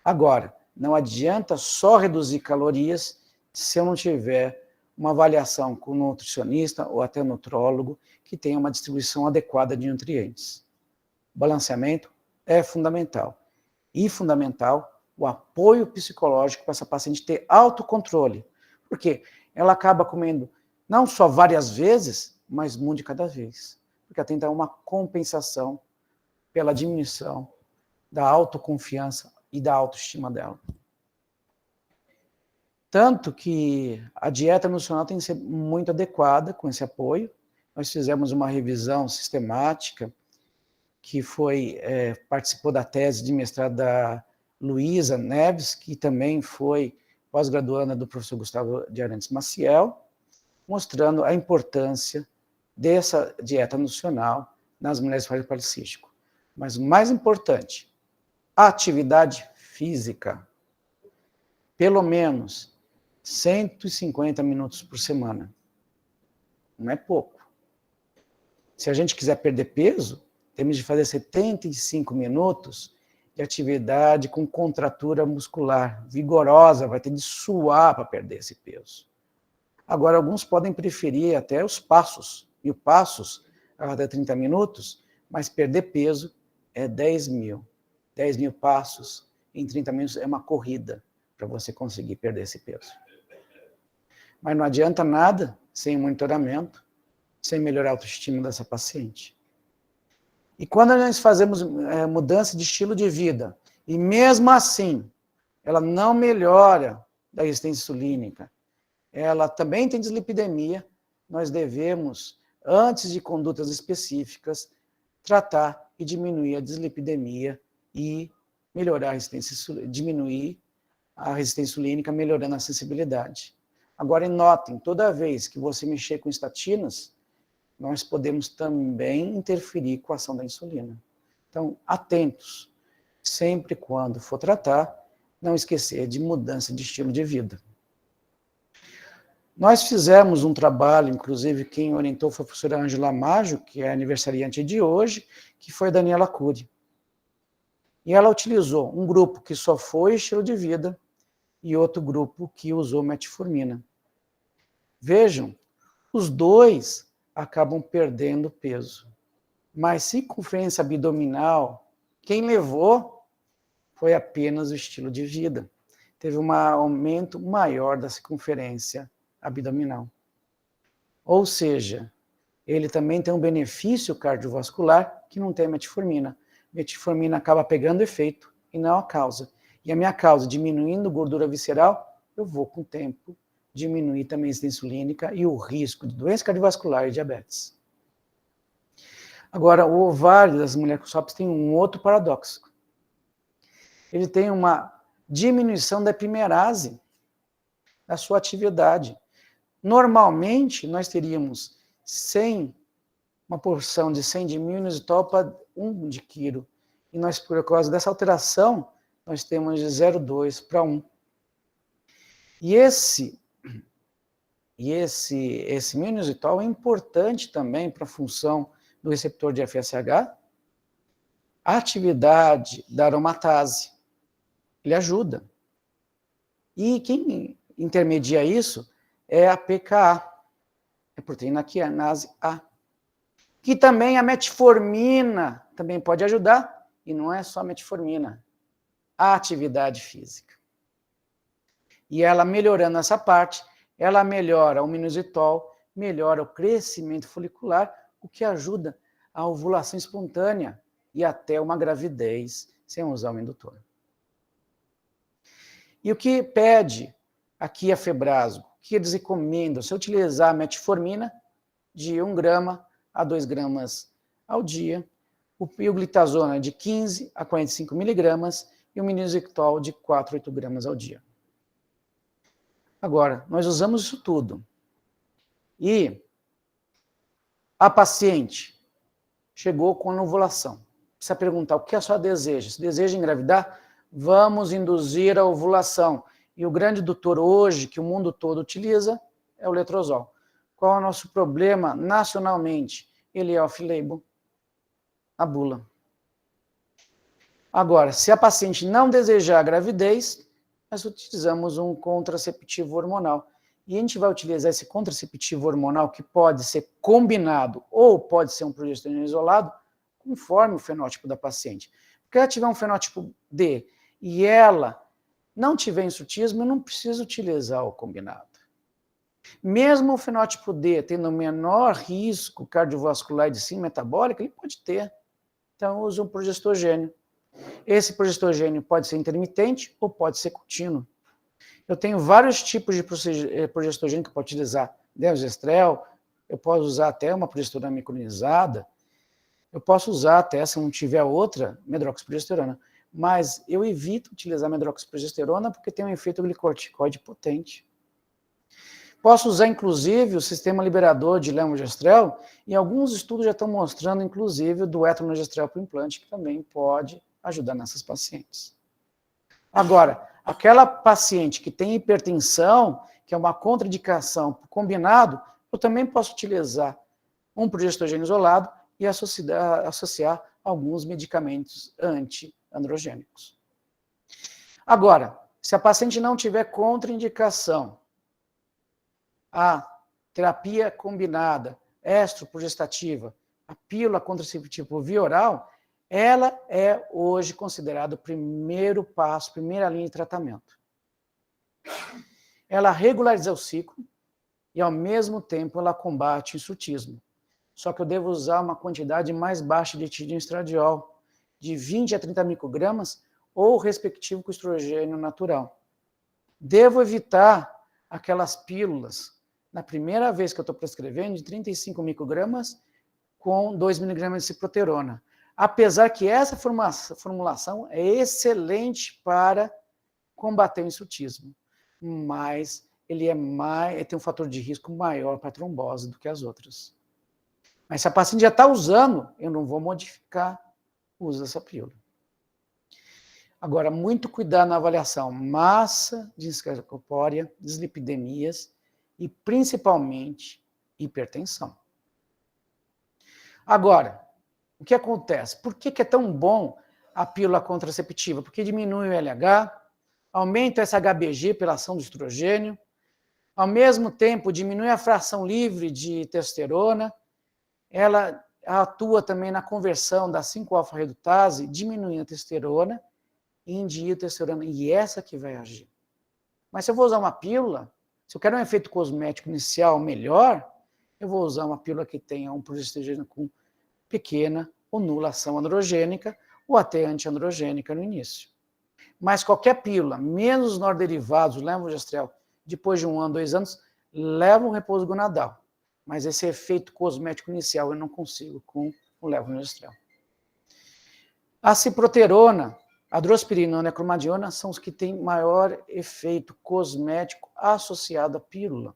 Agora, não adianta só reduzir calorias se eu não tiver uma avaliação com um nutricionista ou até um nutrólogo que tenha uma distribuição adequada de nutrientes. O balanceamento é fundamental. E fundamental o apoio psicológico para essa paciente ter autocontrole. Por quê? Ela acaba comendo não só várias vezes, mas muito de cada vez. Porque ela tem que dar uma compensação pela diminuição da autoconfiança e da autoestima dela. Tanto que a dieta nutricional tem que ser muito adequada com esse apoio. Nós fizemos uma revisão sistemática, que participou da tese de mestrado da Luísa Neves, que também foi pós-graduanda do professor Gustavo de Arantes Maciel, mostrando a importância dessa dieta nutricional nas mulheres com policístico. Mas o mais importante, a atividade física, pelo menos 150 minutos por semana. Não é pouco. Se a gente quiser perder peso, temos de fazer 75 minutos de atividade com contratura muscular, vigorosa, vai ter de suar para perder esse peso. Agora, alguns podem preferir até os passos, e o passos a cada 30 minutos, mas perder peso é 10 mil. 10 mil passos em 30 minutos é uma corrida para você conseguir perder esse peso. Mas não adianta nada sem monitoramento, sem melhorar a autoestima dessa paciente. E quando nós fazemos mudança de estilo de vida, e mesmo assim, ela não melhora da resistência insulínica, ela também tem dislipidemia, nós devemos, antes de condutas específicas, tratar e diminuir a dislipidemia e melhorar a resistência, diminuir a resistência insulínica, melhorando a sensibilidade. Agora, notem, toda vez que você mexer com estatinas, nós podemos também interferir com a ação da insulina. Então, atentos, sempre quando for tratar, não esquecer de mudança de estilo de vida. Nós fizemos um trabalho, inclusive quem orientou foi a professora Ângela Maggio, que é aniversariante de hoje, que foi a Daniela Cury. E ela utilizou um grupo que só foi estilo de vida e outro grupo que usou metformina. Vejam, os dois acabam perdendo peso. Mas circunferência abdominal, quem levou foi apenas o estilo de vida. Teve um aumento maior da circunferência abdominal. Ou seja, ele também tem um benefício cardiovascular que não tem a metformina. Metformina acaba pegando efeito e não a causa. E a minha causa, diminuindo gordura visceral, eu vou com o tempo diminuir também a resistência insulínica e o risco de doença cardiovascular e diabetes. Agora, o ovário das mulheres com SOPS tem um outro paradoxo. Ele tem uma diminuição da epimerase da sua atividade. Normalmente, nós teríamos 100, uma porção de 100 de mil-inositol para 1 de quilo. E nós, por causa dessa alteração, nós temos de 0,2 para 1. E esse mil-inositol é importante também para a função do receptor de FSH, a atividade da aromatase. Ele ajuda. E quem intermedia isso é a PKA, é a proteína quinase A. Que também a metformina também pode ajudar, e não é só a metformina, a atividade física. E ela melhorando essa parte, ela melhora o minoxidil, melhora o crescimento folicular, o que ajuda a ovulação espontânea e até uma gravidez sem usar o indutor. E o que pede aqui a Febrasgo? O que eles recomendam? Se utilizar a metformina de 1 grama a 2 gramas ao dia, o pioglitazona de 15 a 45 miligramas e o minoxidil de 4 a 8 gramas ao dia. Agora, nós usamos isso tudo. E a paciente chegou com a ovulação. Precisa perguntar o que a senhora deseja. Se deseja engravidar, vamos induzir a ovulação. E o grande indutor hoje, que o mundo todo utiliza, é o letrozol. Qual é o nosso problema nacionalmente? Ele é off-label, a bula. Agora, se a paciente não desejar a gravidez, nós utilizamos um contraceptivo hormonal. E a gente vai utilizar esse contraceptivo hormonal, que pode ser combinado ou pode ser um progesterona isolado, conforme o fenótipo da paciente. Porque ela tiver um fenótipo D e ela não tiver insutismo, eu não preciso utilizar o combinado. Mesmo o fenótipo D tendo menor risco cardiovascular de síndrome metabólica, ele pode ter. Então, eu uso um progestogênio. Esse progestogênio pode ser intermitente ou pode ser contínuo. Eu tenho vários tipos de progesterona que eu posso utilizar. Desogestrel, eu posso usar até uma progesterona micronizada, eu posso usar até, se não tiver outra, medroxiprogesterona. Mas eu evito utilizar medroxiprogesterona porque tem um efeito glicorticoide potente. Posso usar, inclusive, o sistema liberador de levonorgestrel, e alguns estudos já estão mostrando, inclusive, o duetronorgestrel para o implante, que também pode ajudar nessas pacientes. Agora, aquela paciente que tem hipertensão, que é uma contraindicação combinado, eu também posso utilizar um progesterogênio isolado e associar alguns medicamentos anti-androgênicos. Agora, se a paciente não tiver contraindicação, a terapia combinada, estroprogestativa, a pílula contraceptiva por via oral, ela é hoje considerada o primeiro passo, primeira linha de tratamento. Ela regulariza o ciclo e, ao mesmo tempo, ela combate o insutismo. Só que eu devo usar uma quantidade mais baixa de estradiol, de 20 a 30 microgramas, ou respectivo com estrogênio natural. Devo evitar aquelas pílulas, na primeira vez que eu estou prescrevendo, de 35 microgramas com 2 miligramas de ciproterona. Apesar que essa formulação é excelente para combater o insutismo, mas ele tem um fator de risco maior para trombose do que as outras. Mas se a paciente já está usando, eu não vou modificar o uso dessa pílula. Agora, muito cuidado na avaliação, massa de descarga corpórea, dislipidemias e, principalmente, hipertensão. Agora, o que acontece? Por que é tão bom a pílula contraceptiva? Porque diminui o LH, aumenta essa HBG pela ação do estrogênio, ao mesmo tempo diminui a fração livre de testosterona, ela atua também na conversão da 5-alfa-redutase, diminuindo a testosterona e indica a testosterona, e essa que vai agir. Mas se eu vou usar uma pílula, se eu quero um efeito cosmético inicial melhor, eu vou usar uma pílula que tenha um progesterona com pequena ou nula ação androgênica, ou até antiandrogênica no início. Mas qualquer pílula, menos os norderivados, o levonorgestrel, depois de 1 ano, 2 anos, leva um repouso gonadal. Mas esse efeito cosmético inicial eu não consigo com o levonorgestrel. A ciproterona, a drospirinona e a clomadiona são os que têm maior efeito cosmético associado à pílula.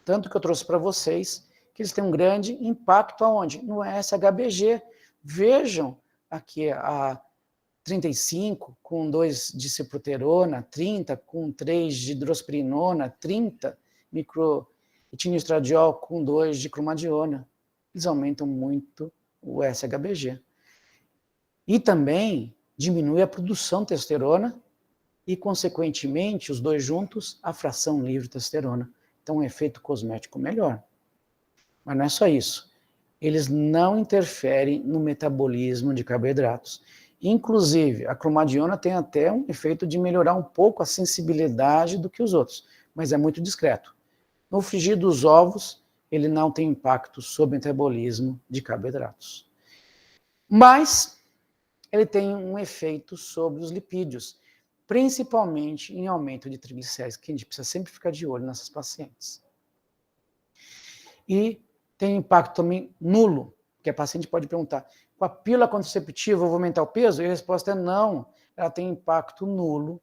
Tanto que eu trouxe para vocês que eles têm um grande impacto aonde? No SHBG. Vejam aqui a 35 com 2 de ciproterona, 30 com 3 de drospirinona, 30 microetinoestradiol com 2 de clomadiona. Eles aumentam muito o SHBG. E também diminui a produção de testosterona e, consequentemente, os dois juntos, a fração livre de testosterona. Então, um efeito cosmético melhor. Mas não é só isso. Eles não interferem no metabolismo de carboidratos. Inclusive, a clomadiona tem até um efeito de melhorar um pouco a sensibilidade do que os outros, mas é muito discreto. No frigir dos ovos, ele não tem impacto sobre o metabolismo de carboidratos. Mas ele tem um efeito sobre os lipídios, principalmente em aumento de triglicéridos, que a gente precisa sempre ficar de olho nessas pacientes. E tem impacto também nulo, que a paciente pode perguntar, com a pílula contraceptiva eu vou aumentar o peso? E a resposta é não, ela tem impacto nulo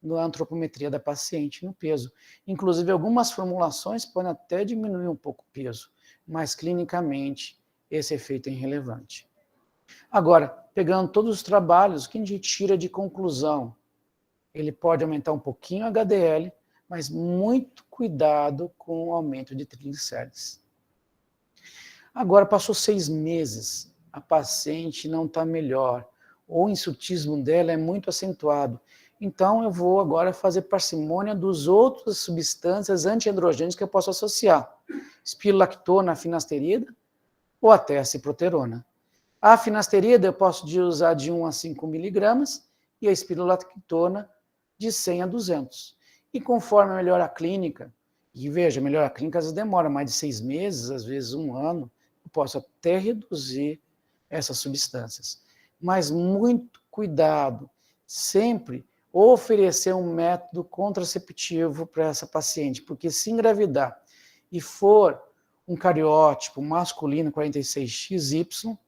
na antropometria da paciente, no peso. Inclusive, algumas formulações podem até diminuir um pouco o peso, mas clinicamente esse efeito é irrelevante. Agora, pegando todos os trabalhos, o que a gente tira de conclusão? Ele pode aumentar um pouquinho o HDL, mas muito cuidado com o aumento de triglicéridos. Agora, passou 6 meses, a paciente não está melhor, ou o insutismo dela é muito acentuado. Então, eu vou agora fazer parcimônia dos outras substâncias antiandrogênicas que eu posso associar. Espirolactona, finasterida, ou até a ciproterona. A finasterida eu posso usar de 1 a 5 miligramas e a espirolactona de 100 a 200. E conforme melhora a clínica, e veja, melhora a clínica às vezes demora mais de 6 meses, às vezes 1 ano, eu posso até reduzir essas substâncias. Mas muito cuidado, sempre oferecer um método contraceptivo para essa paciente, porque se engravidar e for um cariótipo masculino 46XY,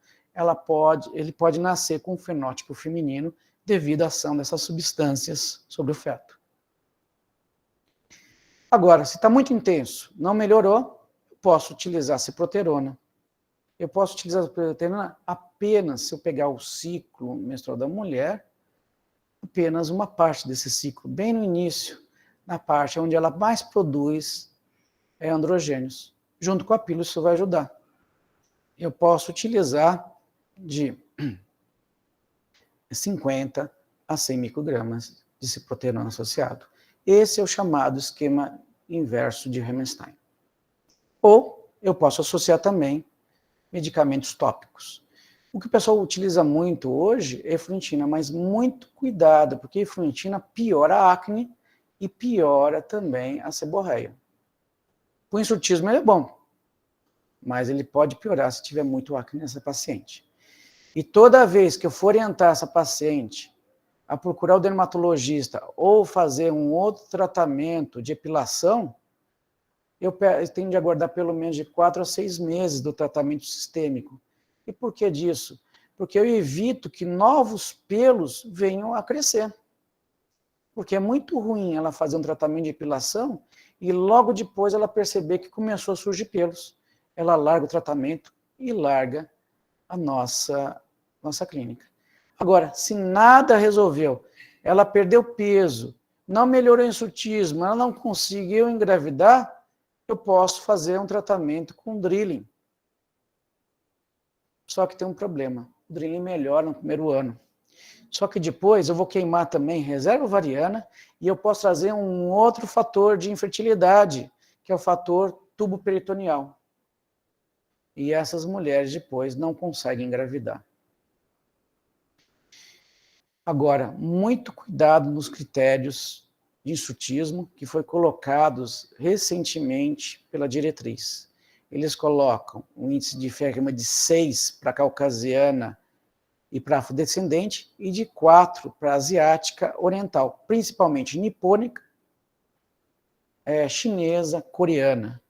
ele pode nascer com um fenótipo feminino devido à ação dessas substâncias sobre o feto. Agora, se está muito intenso, não melhorou, eu posso utilizar ciproterona. Eu posso utilizar a ciproterona apenas se eu pegar o ciclo menstrual da mulher, apenas uma parte desse ciclo, bem no início, na parte onde ela mais produz androgênios. Junto com a pílula, isso vai ajudar. Eu posso utilizar de 50 a 100 microgramas de ciproterona associado. Esse é o chamado esquema inverso de Hammerstein. Ou eu posso associar também medicamentos tópicos. O que o pessoal utiliza muito hoje é efruentina, mas muito cuidado, porque a efruentina piora a acne e piora também a seborreia. O insutismo é bom, mas ele pode piorar se tiver muito acne nessa paciente. E toda vez que eu for orientar essa paciente a procurar o dermatologista ou fazer um outro tratamento de epilação, eu tenho de aguardar pelo menos de 4 a 6 meses do tratamento sistêmico. E por que disso? Porque eu evito que novos pelos venham a crescer. Porque é muito ruim ela fazer um tratamento de epilação e logo depois ela perceber que começou a surgir pelos. Ela larga o tratamento e larga a nossa clínica. Agora, se nada resolveu, ela perdeu peso, não melhorou o insutismo, ela não conseguiu engravidar, eu posso fazer um tratamento com drilling. Só que tem um problema, o drilling melhora no primeiro ano. Só que depois eu vou queimar também reserva ovariana e eu posso trazer um outro fator de infertilidade, que é o fator tubo peritoneal. E essas mulheres depois não conseguem engravidar. Agora, muito cuidado nos critérios de insutismo que foi colocados recentemente pela diretriz. Eles colocam um índice de ferrima de 6 para caucasiana e para afrodescendente e de 4 para asiática oriental, principalmente nipônica, chinesa, coreana.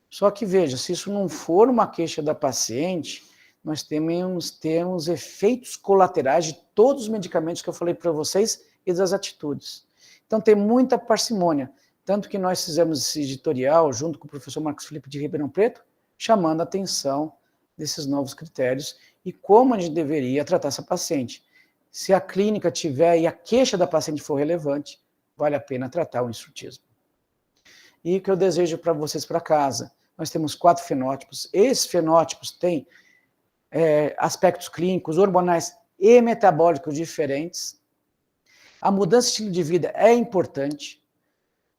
Só que veja, se isso não for uma queixa da paciente, nós temos efeitos colaterais de todos os medicamentos que eu falei para vocês e das atitudes. Então tem muita parcimônia, tanto que nós fizemos esse editorial junto com o professor Marcos Felipe de Ribeirão Preto, chamando a atenção desses novos critérios e como a gente deveria tratar essa paciente. Se a clínica tiver e a queixa da paciente for relevante, vale a pena tratar o insutismo. E o que eu desejo para vocês para casa? Nós temos 4 fenótipos. Esses fenótipos têm aspectos clínicos, hormonais e metabólicos diferentes. A mudança de estilo de vida é importante.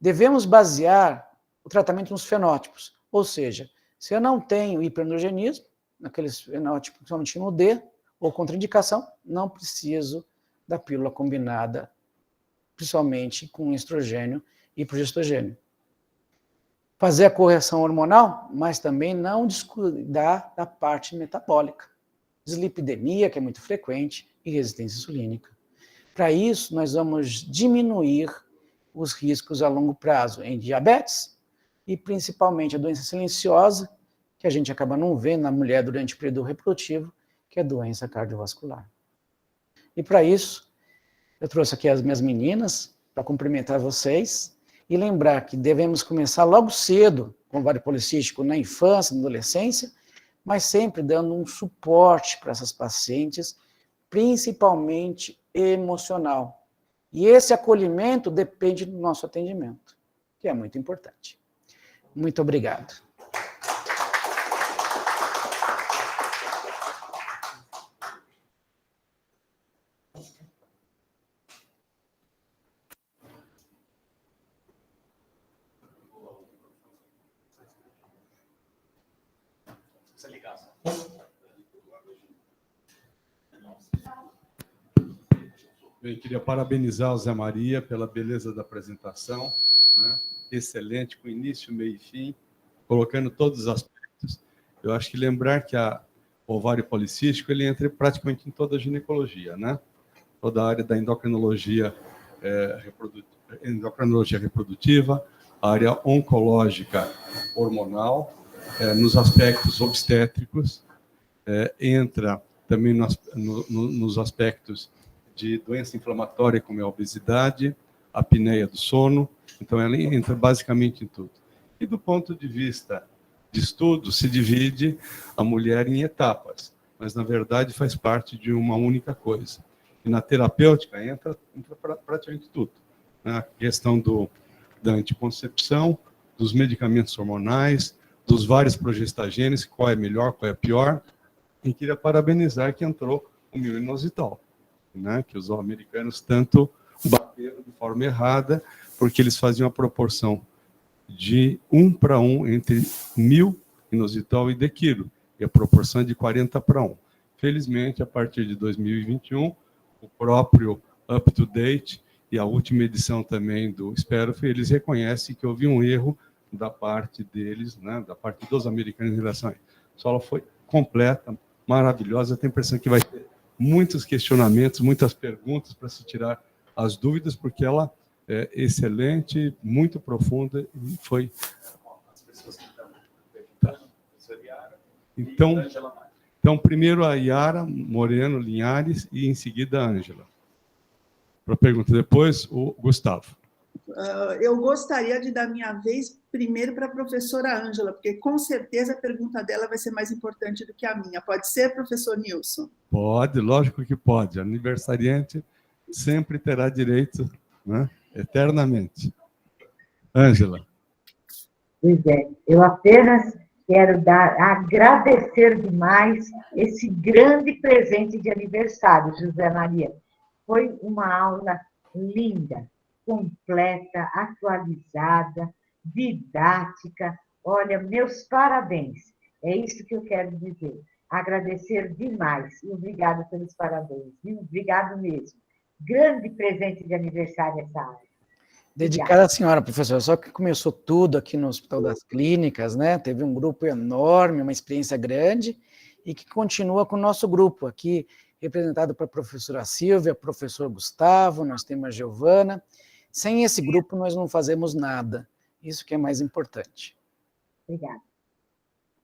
Devemos basear o tratamento nos fenótipos. Ou seja, se eu não tenho hiperandrogenismo, naqueles fenótipos, principalmente no D, ou contraindicação, não preciso da pílula combinada, principalmente com estrogênio e progestogênio. Fazer a correção hormonal, mas também não descuidar da parte metabólica. Dislipidemia, que é muito frequente, e resistência insulínica. Para isso, nós vamos diminuir os riscos a longo prazo em diabetes e principalmente a doença silenciosa, que a gente acaba não vendo na mulher durante o período reprodutivo, que é a doença cardiovascular. E para isso, eu trouxe aqui as minhas meninas para cumprimentar vocês e lembrar que devemos começar logo cedo com ovário policístico na infância, na adolescência, mas sempre dando um suporte para essas pacientes, principalmente emocional. E esse acolhimento depende do nosso atendimento, que é muito importante. Muito obrigado. Bem, queria parabenizar o Zé Maria pela beleza da apresentação, né? Excelente, com início, meio e fim, colocando todos os aspectos. Eu acho que lembrar que o ovário policístico ele entra praticamente em toda a ginecologia, né? Toda a área da endocrinologia endocrinologia reprodutiva, a área oncológica hormonal, nos aspectos obstétricos, entra também nos aspectos de doença inflamatória, como é a obesidade, a apneia do sono. Então, ela entra basicamente em tudo. E do ponto de vista de estudo, se divide a mulher em etapas, mas, na verdade, faz parte de uma única coisa. E na terapêutica entra praticamente tudo. Né? A questão da anticoncepção, dos medicamentos hormonais, dos vários progestagênicos, qual é melhor, qual é pior. E queria parabenizar que entrou o mioinositol, né? Que os americanos tanto bateram de forma errada, porque eles faziam a proporção de 1:1 entre 1.000 inositol e dequilo, e a proporção é de 40:1. Felizmente, a partir de 2021, o próprio Up to Date e a última edição também do Sperof, eles reconhecem que houve um erro da parte deles, né, da parte dos americanos em relação a isso. Só ela foi completa, maravilhosa. Eu tenho a impressão que vai ter muitos questionamentos, muitas perguntas para se tirar as dúvidas, porque ela é excelente, muito profunda e foi... Tá. Então, primeiro a Yara Moreno Linhares e em seguida a Ângela. Para a pergunta, depois o Gustavo. Eu gostaria de dar minha vez primeiro para a professora Ângela, porque com certeza a pergunta dela vai ser mais importante do que a minha. Pode ser, professor Nilson? Pode, lógico que pode. Aniversariante sempre terá direito, né? Eternamente. Ângela. Pois é, eu apenas quero agradecer demais esse grande presente de aniversário, José Maria. Foi uma aula linda, completa, atualizada, didática. Olha, meus parabéns. É isso que eu quero dizer. Agradecer demais. E obrigada pelos parabéns. Viu? Obrigado mesmo. Grande presente de aniversário essa área. Dedicada à senhora, professora, só que começou tudo aqui no Hospital das Clínicas, né? Teve um grupo enorme, uma experiência grande, e que continua com o nosso grupo aqui, representado pela professora Silvia, professor Gustavo, nós temos a Giovana. Sem esse grupo, nós não fazemos nada. Isso que é mais importante. Obrigada.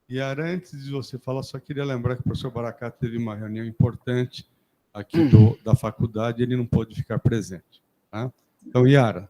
E antes de você falar, só queria lembrar que o professor Baracá teve uma reunião importante aqui da faculdade, ele não pôde ficar presente. Tá? Então, Yara.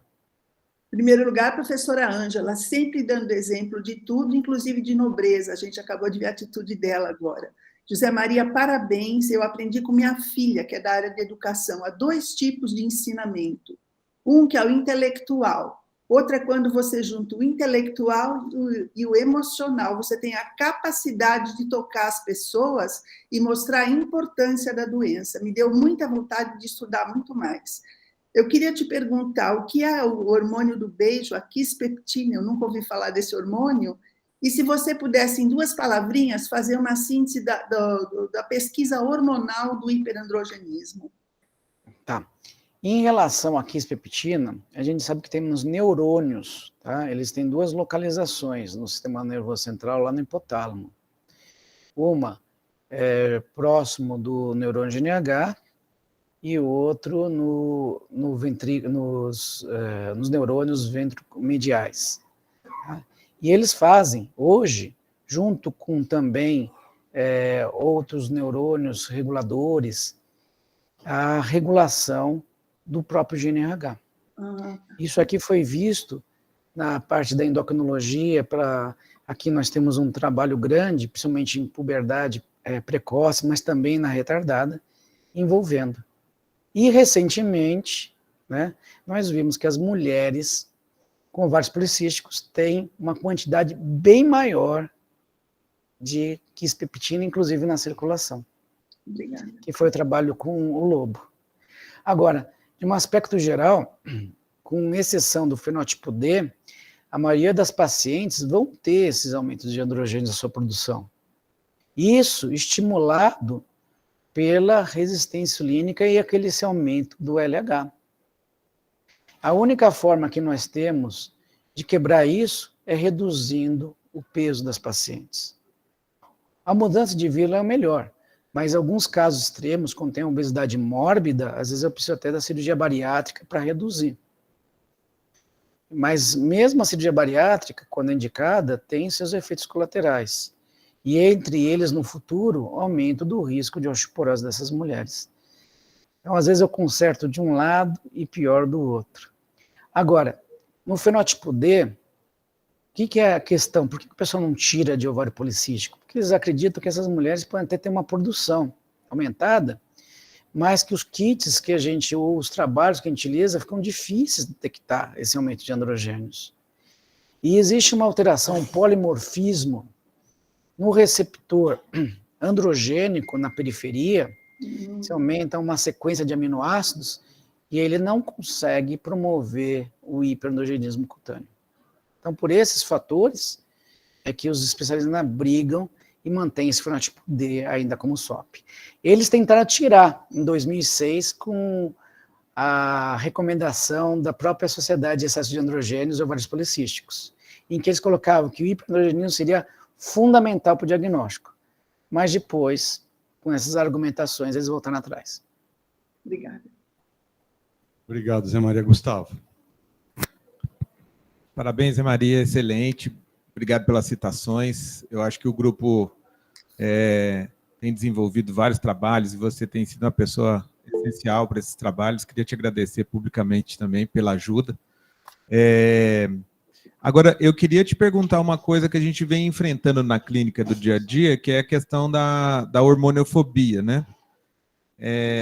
Em primeiro lugar, a professora Ângela, sempre dando exemplo de tudo, inclusive de nobreza. A gente acabou de ver a atitude dela agora. José Maria, parabéns. Eu aprendi com minha filha, que é da área de educação, há 2 tipos de ensinamento. Um que é o intelectual. Outro é quando você junta o intelectual e o emocional. Você tem a capacidade de tocar as pessoas e mostrar a importância da doença. Me deu muita vontade de estudar muito mais. Eu queria te perguntar, o que é o hormônio do beijo, a quispeptina? Eu nunca ouvi falar desse hormônio. E se você pudesse, em 2 palavrinhas, fazer uma síntese da pesquisa hormonal do hiperandrogenismo. Tá. Em relação à quispeptina, a gente sabe que temos neurônios, tá? Eles têm 2 localizações no sistema nervoso central, lá no hipotálamo. Uma é próximo do neurônio GNH e o outro nos neurônios ventromediais. Tá? E eles fazem, hoje, junto com também outros neurônios reguladores, a regulação do próprio GNRH. Isso aqui foi visto na parte da endocrinologia, aqui nós temos um trabalho grande, principalmente em puberdade precoce, mas também na retardada, envolvendo. E, recentemente, né, nós vimos que as mulheres com ovários policísticos têm uma quantidade bem maior de quispeptina, inclusive na circulação. Obrigada. Que foi o trabalho com o lobo. Agora, de um aspecto geral, com exceção do fenótipo D, a maioria das pacientes vão ter esses aumentos de androgênios na sua produção. Isso estimulado pela resistência insulínica e esse aumento do LH. A única forma que nós temos de quebrar isso é reduzindo o peso das pacientes. A mudança de vila é o melhor, Mas alguns casos extremos, quando tem obesidade mórbida, às vezes eu preciso até da cirurgia bariátrica para reduzir. Mas mesmo a cirurgia bariátrica, quando é indicada, tem seus efeitos colaterais. E entre eles, no futuro, aumento do risco de osteoporose dessas mulheres. Então, às vezes eu conserto de um lado e pior do outro. Agora, no fenótipo D, o que é a questão? Por que o pessoal não tira de ovário policístico? Porque eles acreditam que essas mulheres podem até ter uma produção aumentada, mas que os kits que a gente, ou os trabalhos que a gente utiliza, ficam difíceis de detectar esse aumento de androgênios. E existe uma alteração, um polimorfismo no receptor androgênico na periferia, se aumenta uma sequência de aminoácidos e ele não consegue promover o hiperandrogenismo cutâneo. Então, por esses fatores, é que os especialistas brigam e mantêm esse fenótipo D ainda como SOP. Eles tentaram tirar, em 2006, com a recomendação da própria Sociedade de Excesso de Androgênios e Ovários Policísticos, em que eles colocavam que o hiperandrogenismo seria fundamental para o diagnóstico. Mas depois, com essas argumentações, eles voltaram atrás. Obrigada. Obrigado, Zé Maria. Gustavo. Parabéns, Zé Maria, excelente. Obrigado pelas citações. Eu acho que o grupo tem desenvolvido vários trabalhos e você tem sido uma pessoa essencial para esses trabalhos. Queria te agradecer publicamente também pela ajuda. Agora, eu queria te perguntar uma coisa que a gente vem enfrentando na clínica do dia a dia, que é a questão da hormoniofobia, né?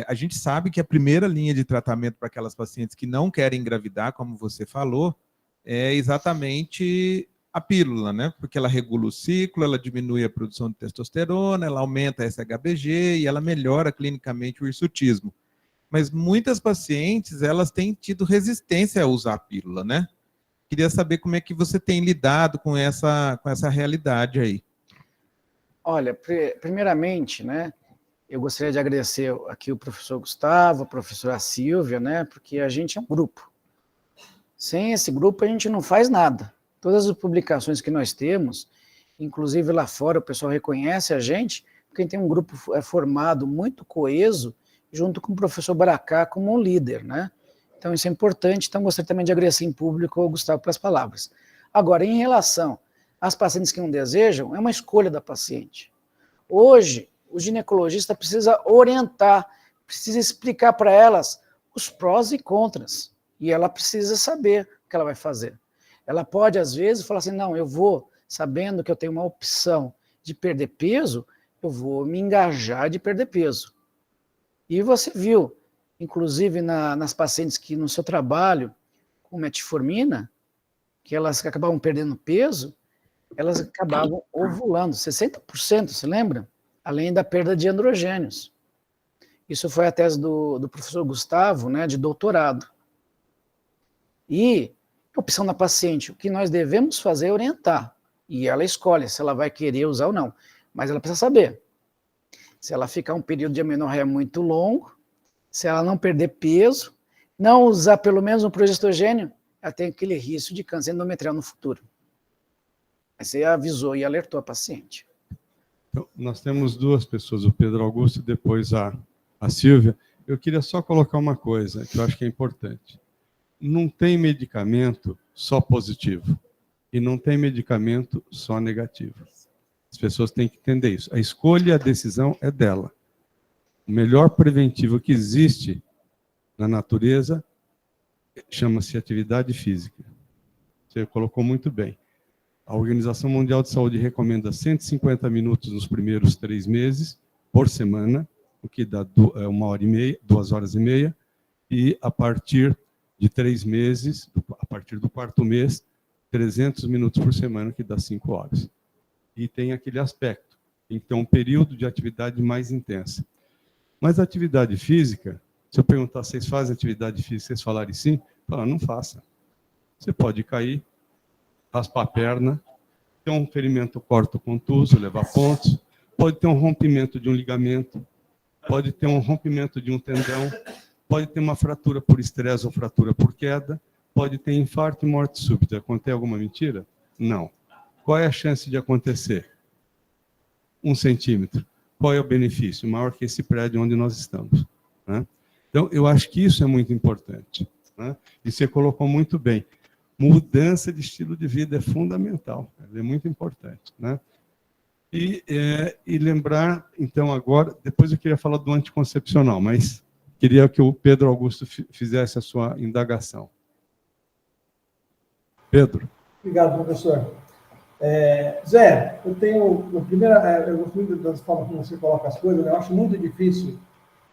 A gente sabe que a primeira linha de tratamento para aquelas pacientes que não querem engravidar, como você falou, é exatamente a pílula, né? Porque ela regula o ciclo, ela diminui a produção de testosterona, ela aumenta a SHBG e ela melhora clinicamente o hirsutismo. Mas muitas pacientes, elas têm tido resistência a usar a pílula, né? Queria saber como é que você tem lidado com essa realidade aí. Olha, primeiramente, né, eu gostaria de agradecer aqui o professor Gustavo, a professora Silvia, né, porque a gente é um grupo. Sem esse grupo a gente não faz nada. Todas as publicações que nós temos, inclusive lá fora o pessoal reconhece a gente, porque tem um grupo formado muito coeso, junto com o professor Baracá como um líder, né? Então isso é importante, então gostaria também de agradecer em público ao Gustavo pelas palavras. Agora, em relação às pacientes que não desejam, é uma escolha da paciente. Hoje, o ginecologista precisa orientar, precisa explicar para elas os prós e contras, e ela precisa saber o que ela vai fazer. Ela pode, às vezes, falar assim, não, eu vou, sabendo que eu tenho uma opção de perder peso, eu vou me engajar de perder peso. E você viu, inclusive nas pacientes que no seu trabalho com metformina, que elas acabavam perdendo peso, elas acabavam ovulando, 60%, você lembra? Além da perda de androgênios. Isso foi a tese do professor Gustavo, né, de doutorado. E a opção da paciente, o que nós devemos fazer é orientar, e ela escolhe se ela vai querer usar ou não, mas ela precisa saber. Se ela ficar um período de amenorreia muito longo, se ela não perder peso, não usar pelo menos um progestogênio, ela tem aquele risco de câncer endometrial no futuro. Aí você avisou e alertou a paciente. Então, nós temos duas pessoas, o Pedro Augusto e depois a Silvia. Eu queria só colocar uma coisa que eu acho que é importante. Não tem medicamento só positivo e não tem medicamento só negativo. As pessoas têm que entender isso. A escolha e a decisão é dela. O melhor preventivo que existe na natureza chama-se atividade física. Você colocou muito bem. A Organização Mundial de Saúde recomenda 150 minutos nos primeiros 3 meses, por semana, o que dá 2 horas e meia, e a partir de 3 meses, a partir do 4º mês, 300 minutos por semana, que dá 5 horas. E tem aquele aspecto, então um período de atividade mais intensa. Mas a atividade física, se eu perguntar, vocês fazem atividade física, vocês falarem sim, falar, não faça. Você pode cair, raspar a perna, ter um ferimento corto-contuso, levar pontos, pode ter um rompimento de um ligamento, pode ter um rompimento de um tendão, pode ter uma fratura por estresse ou fratura por queda, pode ter infarto e morte súbita. Contei alguma mentira? Não. Qual é a chance de acontecer? 1 centímetro. qual é o benefício? Maior que esse prédio onde nós estamos, né? Então, eu acho que isso é muito importante, né? E você colocou muito bem. Mudança de estilo de vida é fundamental, é muito importante, né? E lembrar, então, agora, depois eu queria falar do anticoncepcional, mas queria que o Pedro Augusto fizesse a sua indagação. Pedro. Obrigado, professor. Zé, eu gosto muito das formas como você coloca as coisas, né? Eu acho muito difícil,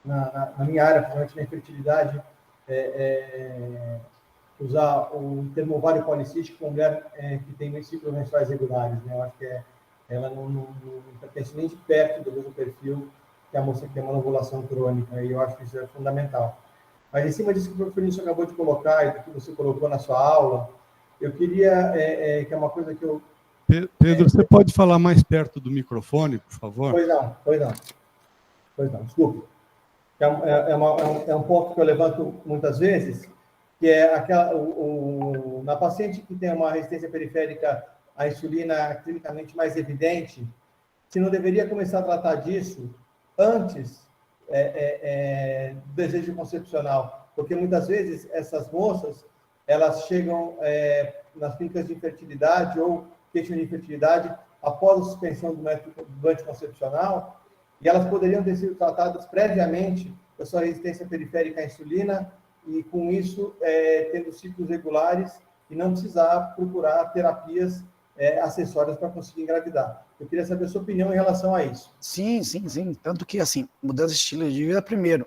na minha área, principalmente na infertilidade, usar o termo ovário policístico com mulher que tem ciclos menstruais regulares, né? Eu acho que ela não pertence nem de perto do mesmo perfil que a moça que tem uma ovulação crônica, e eu acho que isso é fundamental. Mas, em cima disso que o professor Vinícius acabou de colocar, e do que você colocou na sua aula, eu queria, que é uma coisa que eu... Pedro, você pode falar mais perto do microfone, por favor? Pois não, desculpe. É um ponto que eu levanto muitas vezes, que é na paciente que tem uma resistência periférica à insulina clinicamente mais evidente, se não deveria começar a tratar disso antes do desejo concepcional, porque muitas vezes essas moças, elas chegam nas clínicas de infertilidade ou queixa de infertilidade após a suspensão do método anticoncepcional, e elas poderiam ter sido tratadas previamente da sua resistência periférica à insulina, e com isso tendo ciclos regulares e não precisar procurar terapias acessórias para conseguir engravidar. Eu queria saber a sua opinião em relação a isso. Sim. Tanto que, assim, mudança de estilo de vida, primeiro,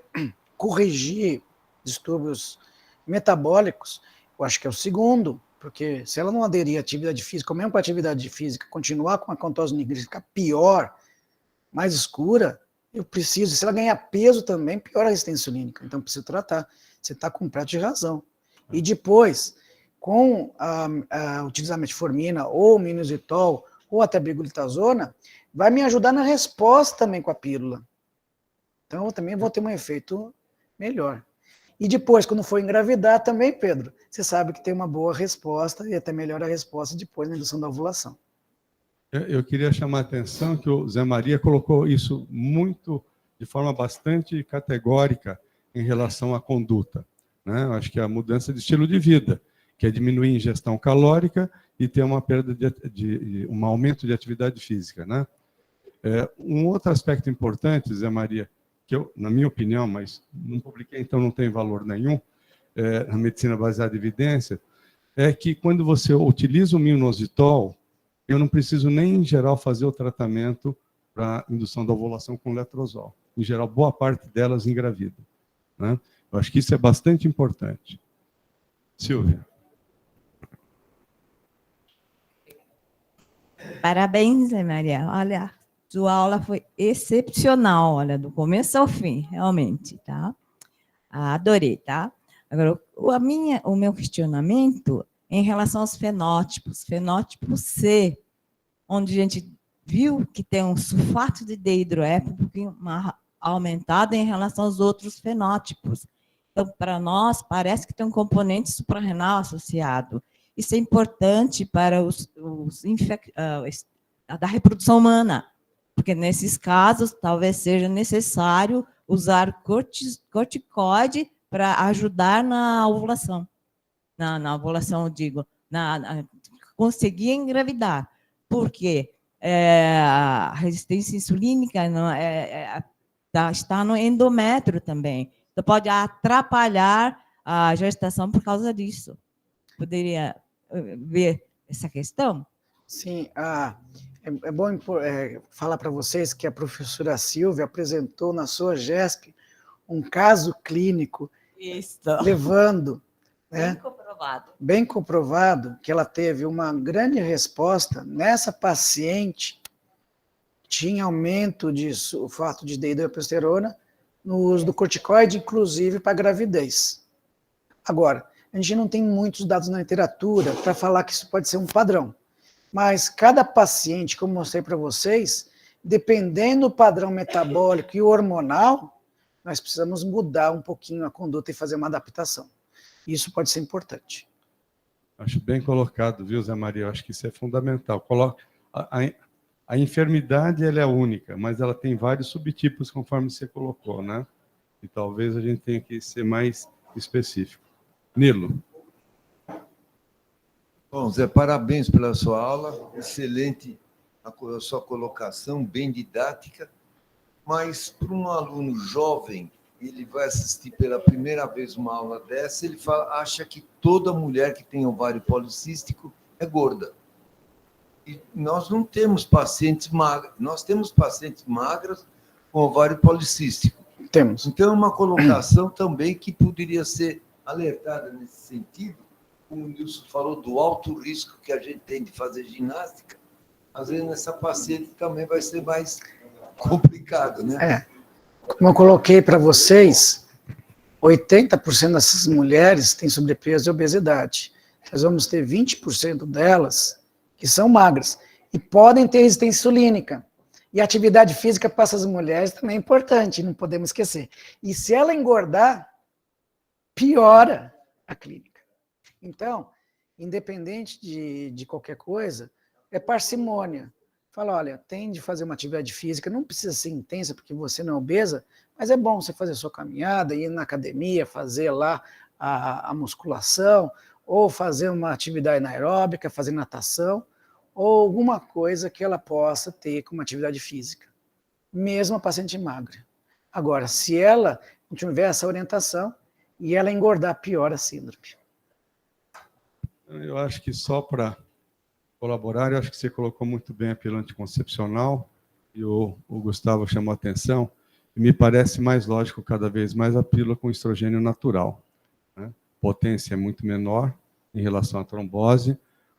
corrigir distúrbios metabólicos, eu acho que é o segundo, porque se ela não aderir à atividade física, ou mesmo com a atividade física, continuar com a contose nigricídica pior, mais escura, eu preciso, se ela ganhar peso também, piora a resistência insulínica, então preciso tratar. Você está completo de razão. E depois, com a utilizar metformina, ou minoxidil, ou até biglitazona, vai me ajudar na resposta também com a pílula. Então, eu também vou ter um efeito melhor. E depois, quando for engravidar também, Pedro, você sabe que tem uma boa resposta, e até melhora a resposta depois na indução da ovulação. Eu queria chamar a atenção que o Zé Maria colocou isso de forma bastante categórica em relação à conduta, né? Eu acho que é a mudança de estilo de vida, que é diminuir a ingestão calórica e ter uma perda um aumento de atividade física, né? Um outro aspecto importante, Zé Maria, que eu, na minha opinião, mas não publiquei, então não tem valor nenhum, na medicina baseada em evidência, é que quando você utiliza o minoxidil, eu não preciso nem, em geral, fazer o tratamento para indução da ovulação com letrozol. Em geral, boa parte delas engravidam, né? Eu acho que isso é bastante importante. Silvia. Parabéns, Zé Maria. Olha, sua aula foi excepcional, olha, do começo ao fim, realmente, tá? Adorei, tá? Agora, o meu questionamento em relação aos fenótipos, fenótipo C, onde a gente viu que tem um sulfato de D-hidroéter um pouquinho aumentado em relação aos outros fenótipos. Então, para nós, parece que tem um componente suprarrenal associado. Isso é importante para da reprodução humana, porque nesses casos talvez seja necessário usar corticoide para ajudar na ovulação. Na ovulação, eu digo, conseguir engravidar. Porque a resistência insulínica está no endométrio também. Então, pode atrapalhar a gestação por causa disso. Poderia ver essa questão? Sim, é bom falar para vocês que a professora Silvia apresentou na sua GESP um caso clínico levando... Bem comprovado que ela teve uma grande resposta nessa paciente que tinha aumento de sulfato de dihidroepiandrosterona no uso do corticoide, inclusive para gravidez. Agora, a gente não tem muitos dados na literatura para falar que isso pode ser um padrão, mas cada paciente, como mostrei para vocês, dependendo do padrão metabólico e hormonal, nós precisamos mudar um pouquinho a conduta e fazer uma adaptação. Isso pode ser importante. Acho bem colocado, viu, Zé Maria? Eu acho que isso é fundamental. A enfermidade ela é única, mas ela tem vários subtipos, conforme você colocou, né? E talvez a gente tenha que ser mais específico. Nilo. Bom, Zé, parabéns pela sua aula, excelente a sua colocação, bem didática, mas para um aluno jovem, ele vai assistir pela primeira vez uma aula dessa, ele acha que toda mulher que tem ovário policístico é gorda. E nós não temos pacientes magras, nós temos pacientes magras com ovário policístico. Temos. Então, é uma colocação também que poderia ser alertada nesse sentido, como o Nilson falou, do alto risco que a gente tem de fazer ginástica, às vezes nessa paciente também vai ser mais complicado, né? Como eu coloquei para vocês, 80% dessas mulheres têm sobrepeso e obesidade. Nós vamos ter 20% delas que são magras e podem ter resistência insulínica. E a atividade física para essas mulheres também é importante, não podemos esquecer. E se ela engordar, piora a clínica. Então, independente de qualquer coisa, é parcimônia. Fala, olha, tem de fazer uma atividade física, não precisa ser intensa porque você não é obesa, mas é bom você fazer sua caminhada, ir na academia, fazer lá a musculação, ou fazer uma atividade anaeróbica, fazer natação, ou alguma coisa que ela possa ter como atividade física, mesmo a paciente magra. Agora, se ela não tiver essa orientação e ela engordar, piora a síndrome. Eu acho que só para colaborar, eu acho que você colocou muito bem a pílula anticoncepcional, e o Gustavo chamou a atenção, e me parece mais lógico cada vez mais a pílula com estrogênio natural, né? Potência é muito menor em relação à trombose.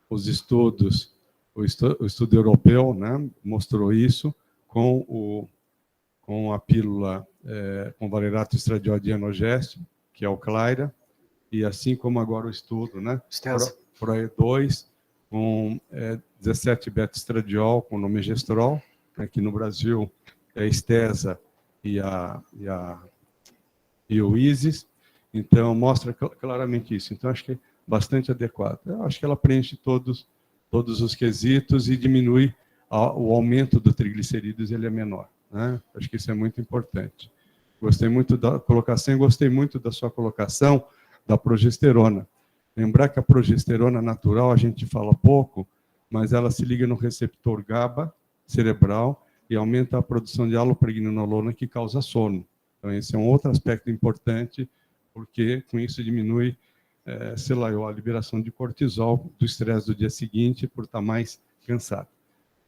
Os estudos, o estudo europeu, né, mostrou isso com a pílula com valerato estradiol dienogeste, que é o Claira, e assim como agora o estudo, né, ProE2, com 17 beta-estradiol com nome Gestrol, aqui no Brasil é a Estesa e o ISIS. Então, mostra claramente isso. Então, acho que é bastante adequado. Eu acho que ela preenche todos os quesitos e diminui o aumento do triglicerídeos, ele é menor, né? Acho que isso é muito importante. Gostei muito da colocação e gostei muito da sua colocação da progesterona. Lembrar que a progesterona natural, a gente fala pouco, mas ela se liga no receptor GABA cerebral e aumenta a produção de alopregnanolona, que causa sono. Então, esse é um outro aspecto importante, porque com isso diminui, sei lá, a liberação de cortisol do estresse do dia seguinte, por estar mais cansado.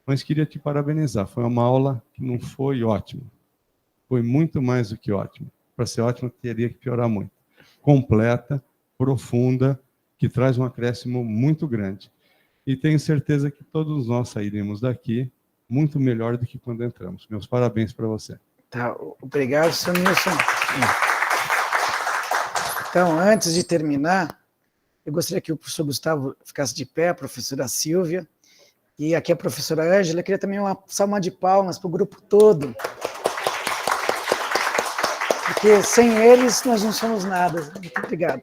Mas queria te parabenizar, foi uma aula que não foi ótima, foi muito mais do que ótima. Para ser ótima, teria que piorar muito. Completa, profunda, que traz um acréscimo muito grande. E tenho certeza que todos nós sairemos daqui muito melhor do que quando entramos. Meus parabéns para você. Tá, obrigado, senhor Nilson. Então, antes de terminar, eu gostaria que o professor Gustavo ficasse de pé, a professora Silvia, e aqui a professora Ângela. Eu queria também uma salva de palmas para o grupo todo, porque sem eles nós não somos nada. Muito obrigado.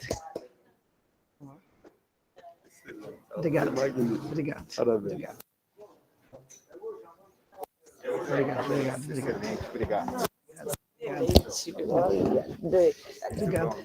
Obrigado. Obrigado. Parabéns. Obrigado. Obrigado. Obrigado.